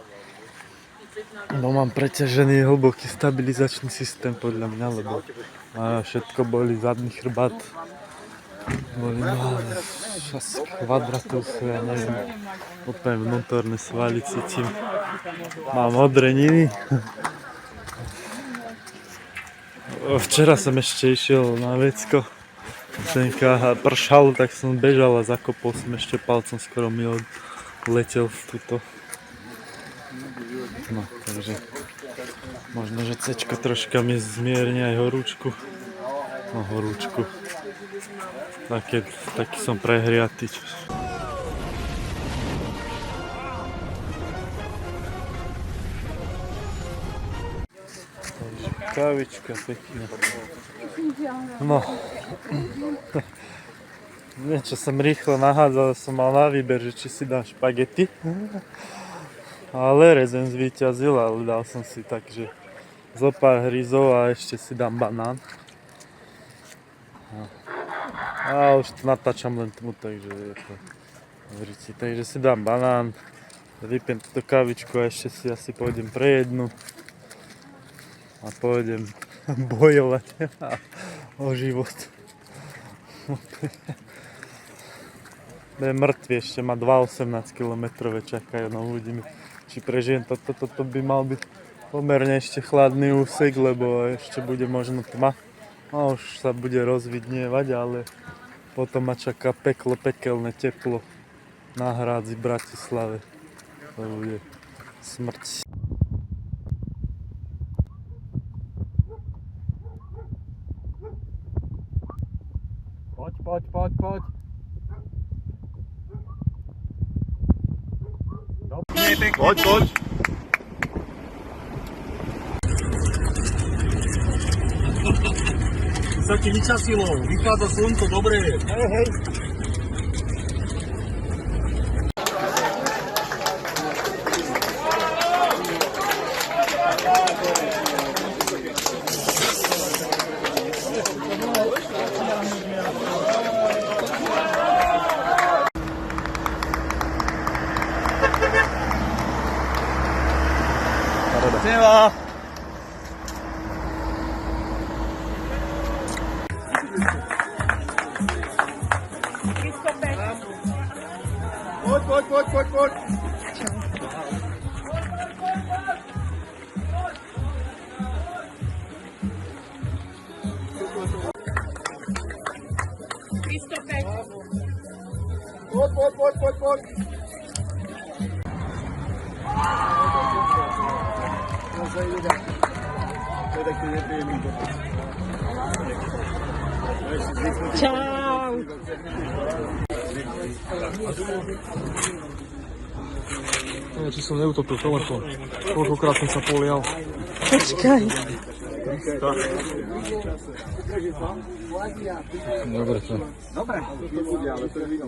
No mám preťažený hlboký stabilizačný systém podľa mňa, lebo všetko boli zadný chrbát. Boli asi kvadratus, ja neviem, úplne vnútorné svaly cítim. Mám odreniny. Včera som ešte išiel na vecko. Senka pršalo, tak som bežal a zakopol som ešte palcom, skoro mi letel tuto. No, takže možno, že C-čko troška mi zmierni aj horúčku. No, horúčku. Taký som prehriatý. Takže kávička pekne. No. Niečo som rýchlo nahádzal, som mal na výber, že či si dám špagety. Ale rezen zvíťazil, ale dal som si tak, že zo pár hryzov a ešte si dám banán. A už to natáčam len tomu, takže je to vrici. Takže si dám banán, vypiem túto kávičku a ešte si asi pôjdem prejednu. A pôjdem bojovať o život. Je mŕtvy, ešte má 2,18 km čakajú, no uvidíme, či prežijem. Toto by mal byť pomerne ešte chladný úsek, lebo ešte bude možno tma. A už sa bude rozvidnievať, ale potom ma čaká pekelné teplo na hrádzi v Bratislave. To bude smrť. Poď. Poď. Sa ti vyčasilo, vychádza slnko, dobre je. Hej. Siema. Poď. Poď. Čau. Neviem, či som neutopil telefón. Koľkokrát som sa polial. Počkaj. Dobre, to. Dobre.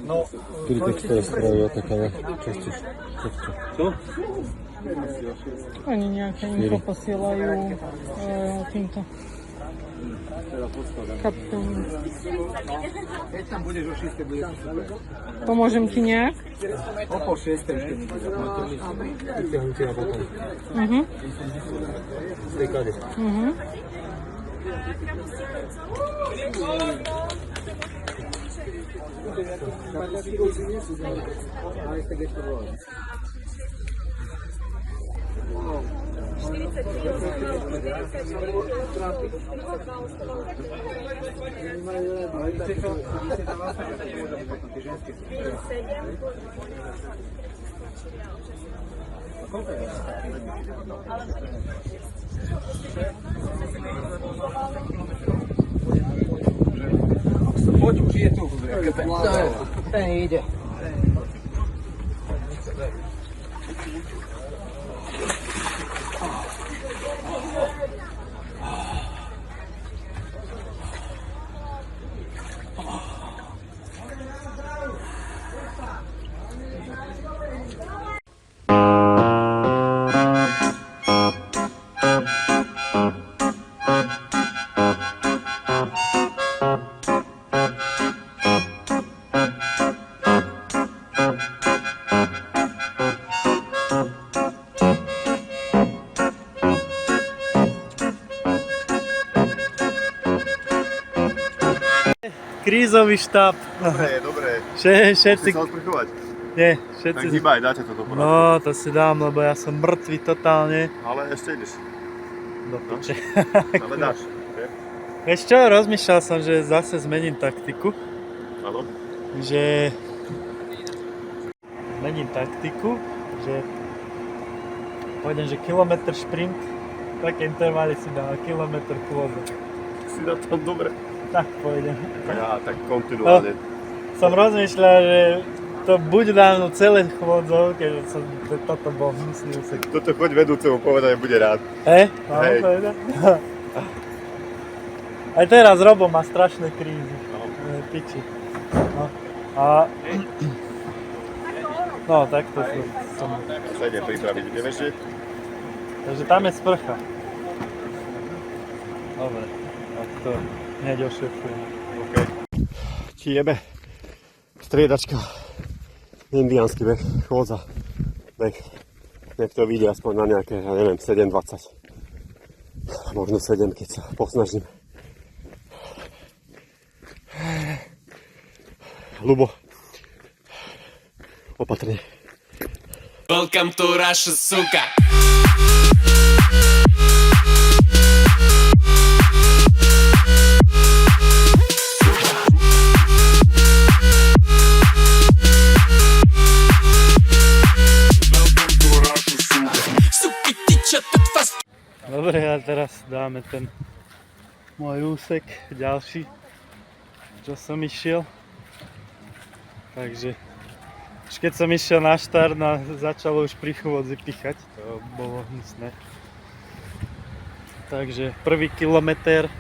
No, 4 textové správy o takáva. Čo chceš? Čo? Oni nejaké info posielajú týmto kapitálom. keď tam budeš o 6, bude to super. Pomôžem ti nejak? O pol 6 ešte. Vyťahnutie a potom. Z tej kade. Poď, už je tu. Ten ide. Krízový štáb. Dobre. Všetci... Chceš sa odprchovať? Nie, všetci... Tak hýbaj, dáte toto poradku. No, to si dám, lebo ja som mŕtvý totálne. Ale ešte ideš. Do piče. Ale dáš. Vieš čo, rozmýšľal som, že zase zmením taktiku. Áno. Že... Zmením taktiku, že... Pôjdem, že kilometr šprint, také intervaly si dám, kilometr chôdza. Si na tom dobre. Tak pôjdem. Tak kontinuálne. Som rozmýšľal, že to buď dám celé chôdzov, keďže som toto bol hnusný úsek. Toto choď vedúcemu povedať, bude rád. Hej? Mám povedať? Aj teraz Robo má strašné krízy. Piči. No. A... No, takto som... Sa ide pripraviť, ideme ešte? Takže tam je sprcha. Dobre, tak to hneď ošefujem. OK. Ti jebe striedačka. Indiánsky beh, chôdza, beh. Nech to vyjde aspoň na nejaké, ja neviem, 7:20. Možno 7, keď sa posnažím. Ľubo. Opatrne. Welcome to Russia, suka. Dobre, a teraz dáme ten môj úsek, ďalší, čo som išiel. Takže už keď som išiel na štart, začalo už pri chôdzi pichať, to bolo hnusné. Takže prvý kilometr,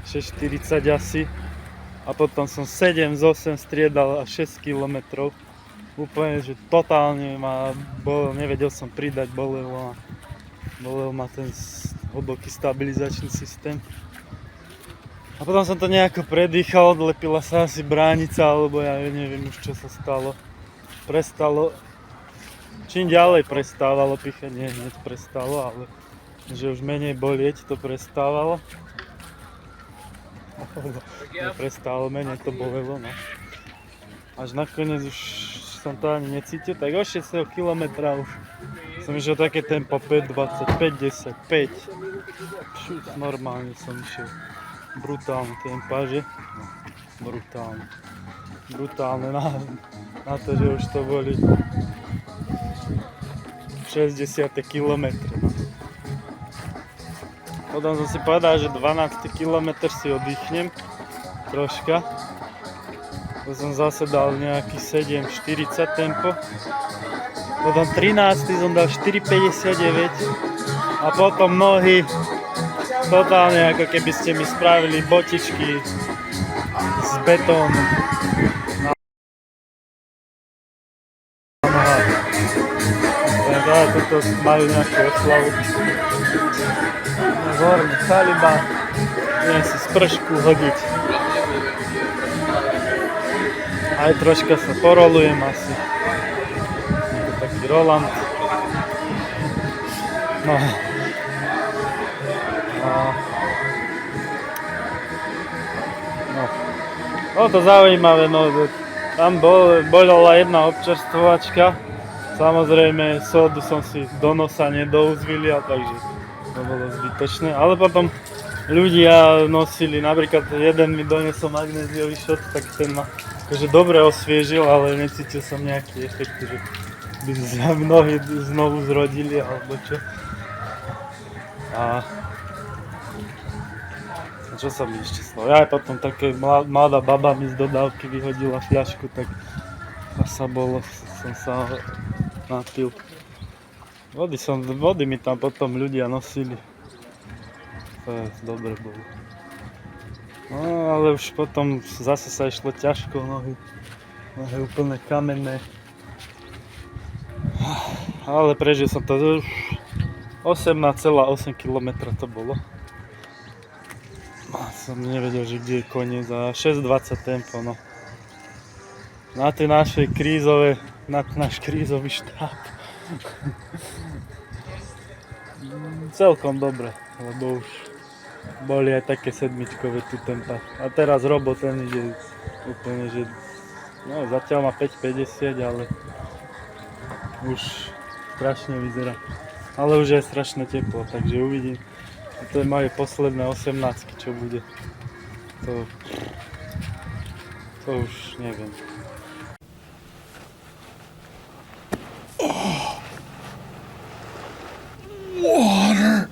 6,40 asi, a potom som 7 z 8 striedal až 6 kilometrov. Úplne, že totálne ma bolel, nevedel som pridať, bolel ma ten hlboký stabilizačný systém. A potom som to nejako predýchal, odlepila sa asi bránica, alebo ja neviem už čo sa stalo. Prestalo, čím ďalej prestávalo píchať, nie hneď prestalo, ale že už menej bolieť to prestávalo. Neprestalo, menej to bolelo, no. Až nakoniec už som to ani necítil, tak o 6 km už som išiel také tempo 5, 20, 5, 10, 5. Normálne som išiel. Brutálne tempa, že? No, brutálne. Brutálne na to, že už to boli 60 kilometre. Potom som si povedal, že 12. kilometr si oddychnem troška. To som zase dal nejaký 7:40 tempo. Potom 13. som dal 4:59 a potom nohy totálne ako keby ste mi spravili botičky z betónu. Toto majú nejakú oslavu. Horný chaliba, idem si spršku hodiť. Aj troška sa porolujem asi. Je to taký Roland. No. No to zaujímavé, no. Tam bola jedna občerstvovačka. Samozrejme, sodu som si do nosa nedouzvilil, takže to bolo zbytočné. Ale potom ľudia nosili, napríklad jeden mi donesol magnéziový šot, tak ten ma akože dobre osviežil, ale necítil som nejaký efekt, že by sa nohy znovu zrodili alebo čo. A čo sa mi ešte stalo? Ja aj potom také mladá baba mi z dodávky vyhodila fľašku, tak sa bolo, som sa napil. Vody mi tam potom ľudia nosili. To je dobre bolo. No ale už potom zase sa išlo ťažko, nohy úplne kamenné. Ale prežil som to, 18,8 km to bolo. Som nevedel, že kde je koniec a 6:20 tempo, no. Na tie naše krízové, na náš krízový štáb. Celkom dobre, lebo už boli aj také sedmičkové tu tempa. A teraz Robo ten ide úplne, že no zatiaľ má 5:50, ale už strašne vyzerá. Ale už je strašne teplo, takže uvidím. To je moje posledné 18, čo bude. To už neviem. Water.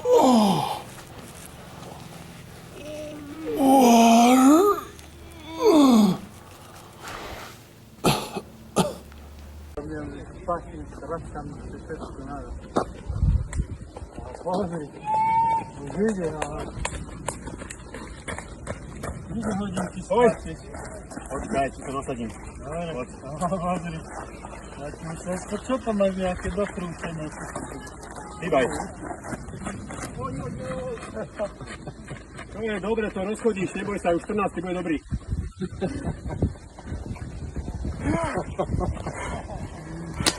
Oh. Water. Pozri, už ide, ale... Ide hodinky spáčiť. Počkaj, ti to nasadím. Dobre, pozri. Čo to máš nejaké dokrúčenie? Hýbaj. To je dobre, to rozchodíš, neboj sa, už 14 bude dobrý.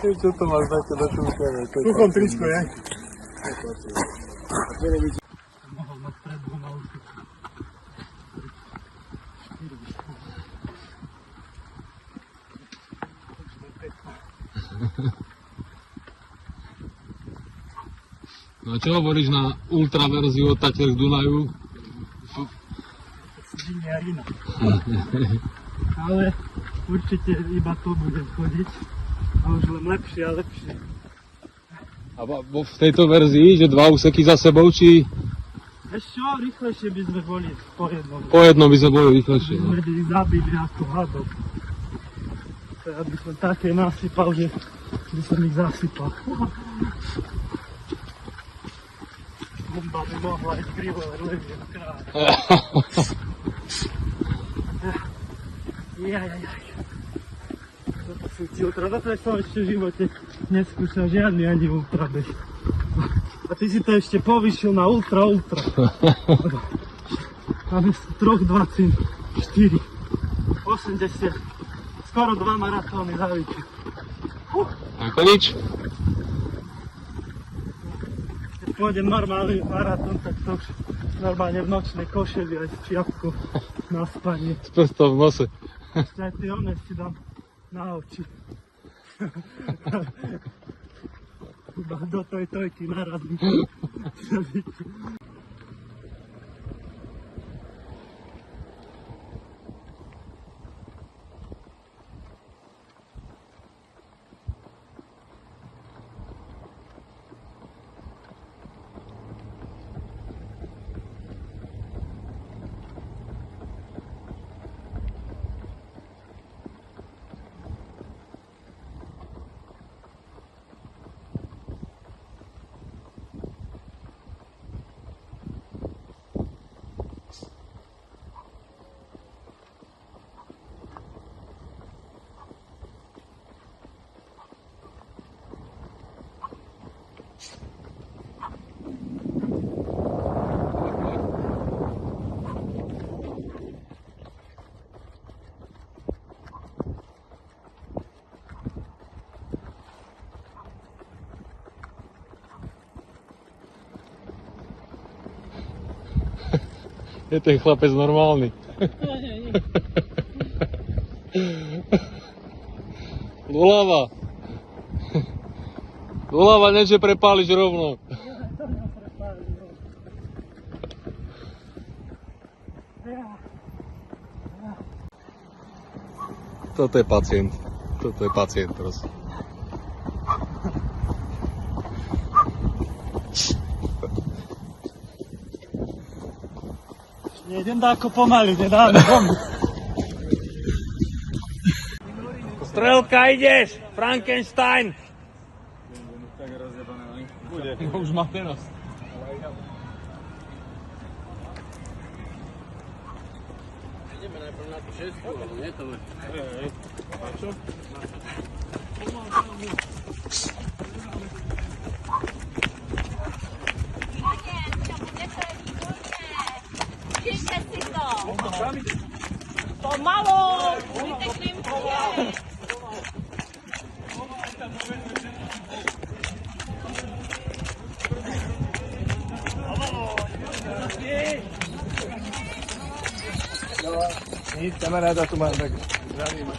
Čo to máš také dokrúčenie? Suchom tričko, je? Mohol mať predbu na uši. No čo hovoríš na ultraverziu od Tatier k Dunaju? Geniarina. Ale určite iba to budem chodiť. A už len lepšie a lepšie. A v tejto verzii, že dva úseky za sebou, či... Vieš čo, rýchlejšie by sme boli po jednom. Po jednom by sme boli rýchlejšie. By sme byli zabili ako hadov. Ja by som také nasypal, že by som ich zasypal. Bomba by mohla ísť krivo, ale leviem kráľ. Jajajaj. Toto sú ti ultra, toto som ešte v živote neskúšal žiadny ani ultrabeh. A ty si to ešte povýšil na ultra. Máme 3,24, 80, skoro 2 maratóny za víkend. Ako nič? Keď pôjdem normálny maratón, tak to už normálne v nočnej košeli aj s čiapkou na spanie. S prstom v nose. Ešte aj tie one si dám na oči. Iba do tojky narazím. Je ten chlapec normálny. Doľava. Doľava, niečo prepáliš rovno. Toto je pacient. Toto je pacient, prosím. Nejdem dáko pomaly, nedáme bombu. Strelka, ideš! Frankenstein! Bude. No už má teraz. Ideme najprv na tú šestku, ale nie to. A čo? Pomalo! Vytekným pomalo! Nic, kamaráda tu mám, tak zdravím.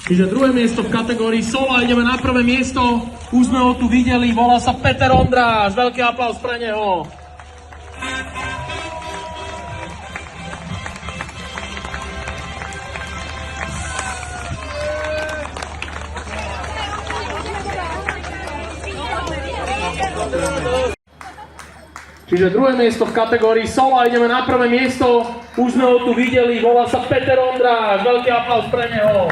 Čiže druhé miesto v kategórii solo, ideme na prvé miesto. Už sme ho tu videli, volá sa Peter Ondráš. Veľký aplaus pre neho. Čiže druhé miesto v kategórii solo, ideme na prvé miesto. Už sme ho tu videli, volá sa Peter Ondráš. Veľký aplaus pre neho.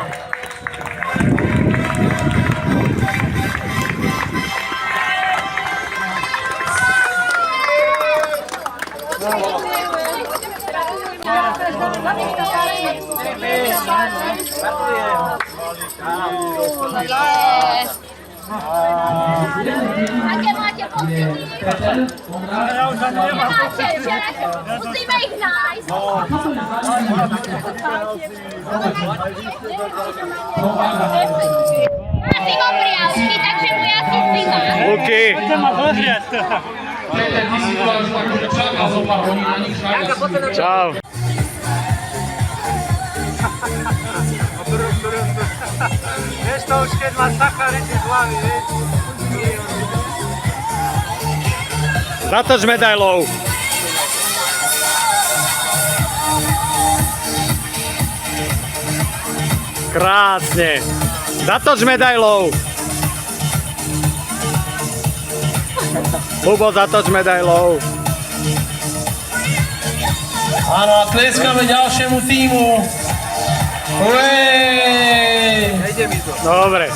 Aké máte pocity? Ja už ani nemám pocity. Musíme ich nájsť. Asi mám priažky, takže mu ja si zdýmam. OK. Poďte ma pozrieť. Čau. Vieš to už keď má sacharidy z hlavy, vieš? Zatoč medailou. Krásne. Zatoč medailou. Hubo, zatoč medailou. Áno, a tleskáme ďalšiemu týmu. Dobre.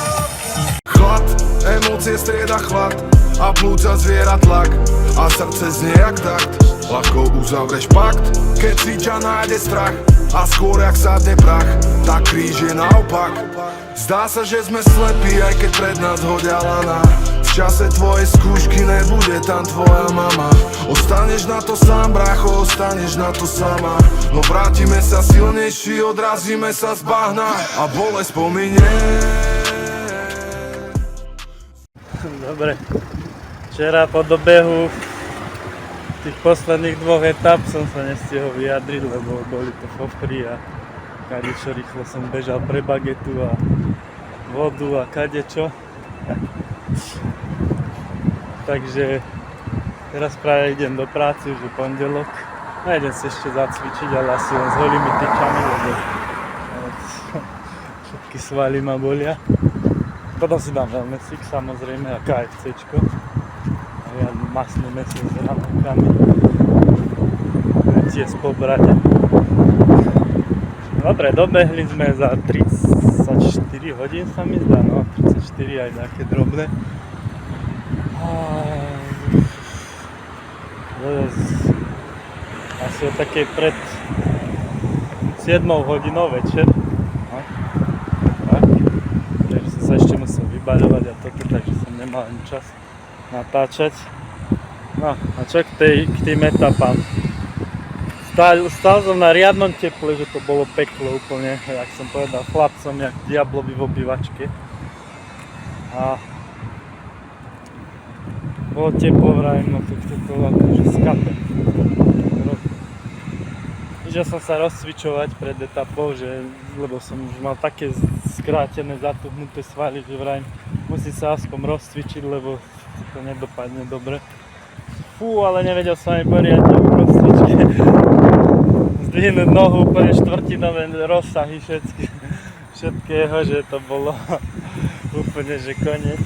Chlad, emócie strieda chlad a plúca zviera tlak a srdce znie jak takt. Ľahko uzavreš pakt, keď si ťa nájde strach a skôr jak sadne prach, tak kríž je naopak. Zdá sa, že sme slepí, aj keď pred nás hodia lana. V čase tvojej skúšky nebude tam tvoja mama. Ostaneš na to sám, brácho, ostaneš na to sama. No vrátime sa silnejší, odrazíme sa z bahna a bolesť pominie. Dobre. Včera po dobehu tých posledných dvoch etap som sa nestihol vyjadriť, lebo boli to fofry a kadečo rýchlo som bežal pre bagetu a vodu a kadečo. Takže teraz práve idem do práce, už je pondelok. A idem si ešte zacvičiť, ale asi len s holými tyčami, lebo všetky svaly ma bolia. Potom si dám wellnessik, samozrejme, a KFCčko. A ja masné mäso s hranolkami. Tiež pobrať. Dobre, dobehli sme za 34 hodín, sa mi zdá, no 34 aj také drobné. Asi o takej pred 7 hodinou večer. No. Tak. Takže som sa ešte musel vybaľovať a toto, takže som nemal ani čas natáčať. No a čo k tým etapám. Stál som na riadnom teple, že to bolo peklo úplne, jak som povedal chlapcom, jak diablovi v obývačke. A bolo teplo, vravím, no tak to akože skape. Išiel som sa rozcvičovať pred etapou, lebo som už mal také skrátené, zatuhnuté svaly, že vravím, musím sa aspoň rozcvičiť, lebo to nedopadne dobre. Fú, ale nevedel som aj poriadne v rozcvičke. Zdvihnúť nohu, úplne štvrtinové rozsahy všetkého, že to bolo úplne, že koniec.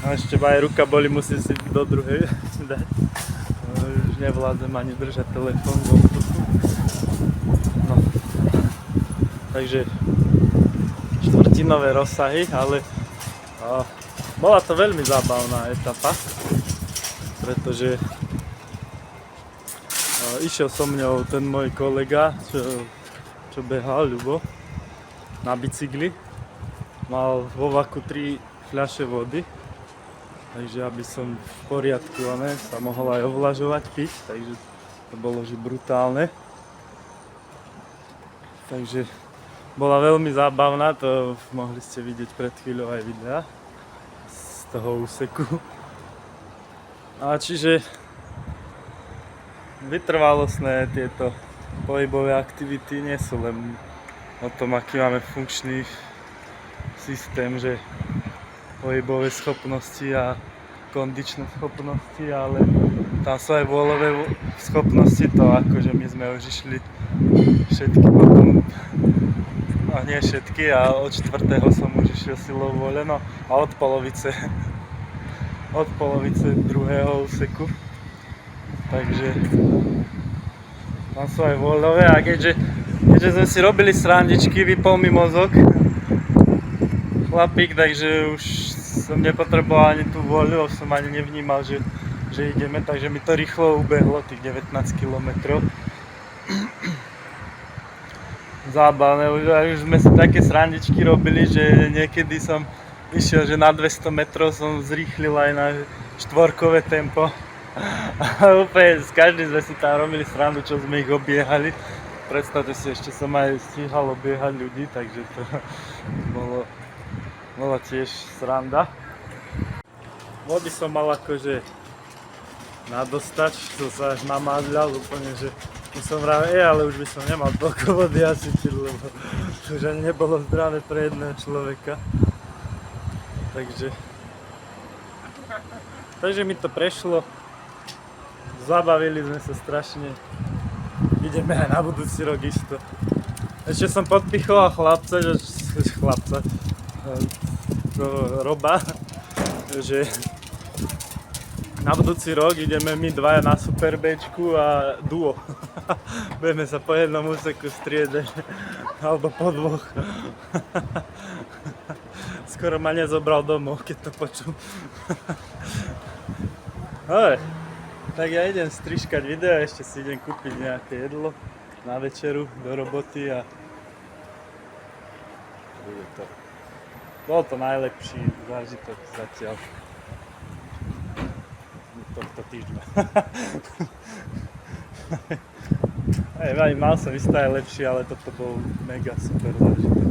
A ešte aj ruka boli, musím si do druhej dať. Už nevládzem ani držať telefón vo vzduchu. No. Takže štvrtinové rozsahy, ale bola to veľmi zábavná etapa, pretože išiel so mňou ten môj kolega, čo behal, Ľubo, na bicykli. Mal vo vaku 3 fľaše vody, takže aby som v poriadku sa mohol aj ovlažovať, piť, takže to bolo že brutálne. Takže bola veľmi zábavná, to mohli ste vidieť pred chvíľou aj videa z toho úseku. A čiže vytrvalostné tieto pohybové aktivity nie sú len o tom, aký máme funkčný systém, že pohybové schopnosti a kondičné schopnosti, ale tam sú aj vôľové schopnosti, to akože my sme už išli všetky potom, a nie všetky, a od 4. som už išiel silou vôle, no a od polovice druhého úseku, takže tam sú aj vôľové a keďže sme si robili srandičky, vypol mi mozog chlapík, takže už som nepotreboval ani tú voľu, som ani nevnímal, že ideme, takže mi to rýchlo ubehlo, tých 19 km. Zábavné, už sme si také srandičky robili, že niekedy som išiel, že na 200 metrov som zrýchlil aj na štvorkové tempo. A úplne s každým sme si tam robili srandu, čo sme ich obiehali. Predstavte si, ešte som aj stíhal obiehať ľudí, takže to bola tiež sranda. Vody som mal akože nadostač, som sa až namázľal úplne, že som vravil, ale už by som nemal toľko vody asi piť, lebo už ani nebolo zdravé pre jedného človeka. Takže mi to prešlo, zabavili sme sa strašne, ideme aj na budúci rok isto. Ešte som podpichoval chlapca, Roba, že na budúci rok ideme my dvaja na Super Bčku a duo. Budeme sa po jednom úseku striedať, alebo po dvoch. Skoro ma nezobral domov, keď to počul. Dobre, tak ja idem strižkať video, ešte si idem kúpiť nejaké jedlo na večeru do roboty a bude to. Bol to najlepší zážitok zatiaľ tohto týždňa. Mal som istý aj lepší, ale toto bol mega super zážitok.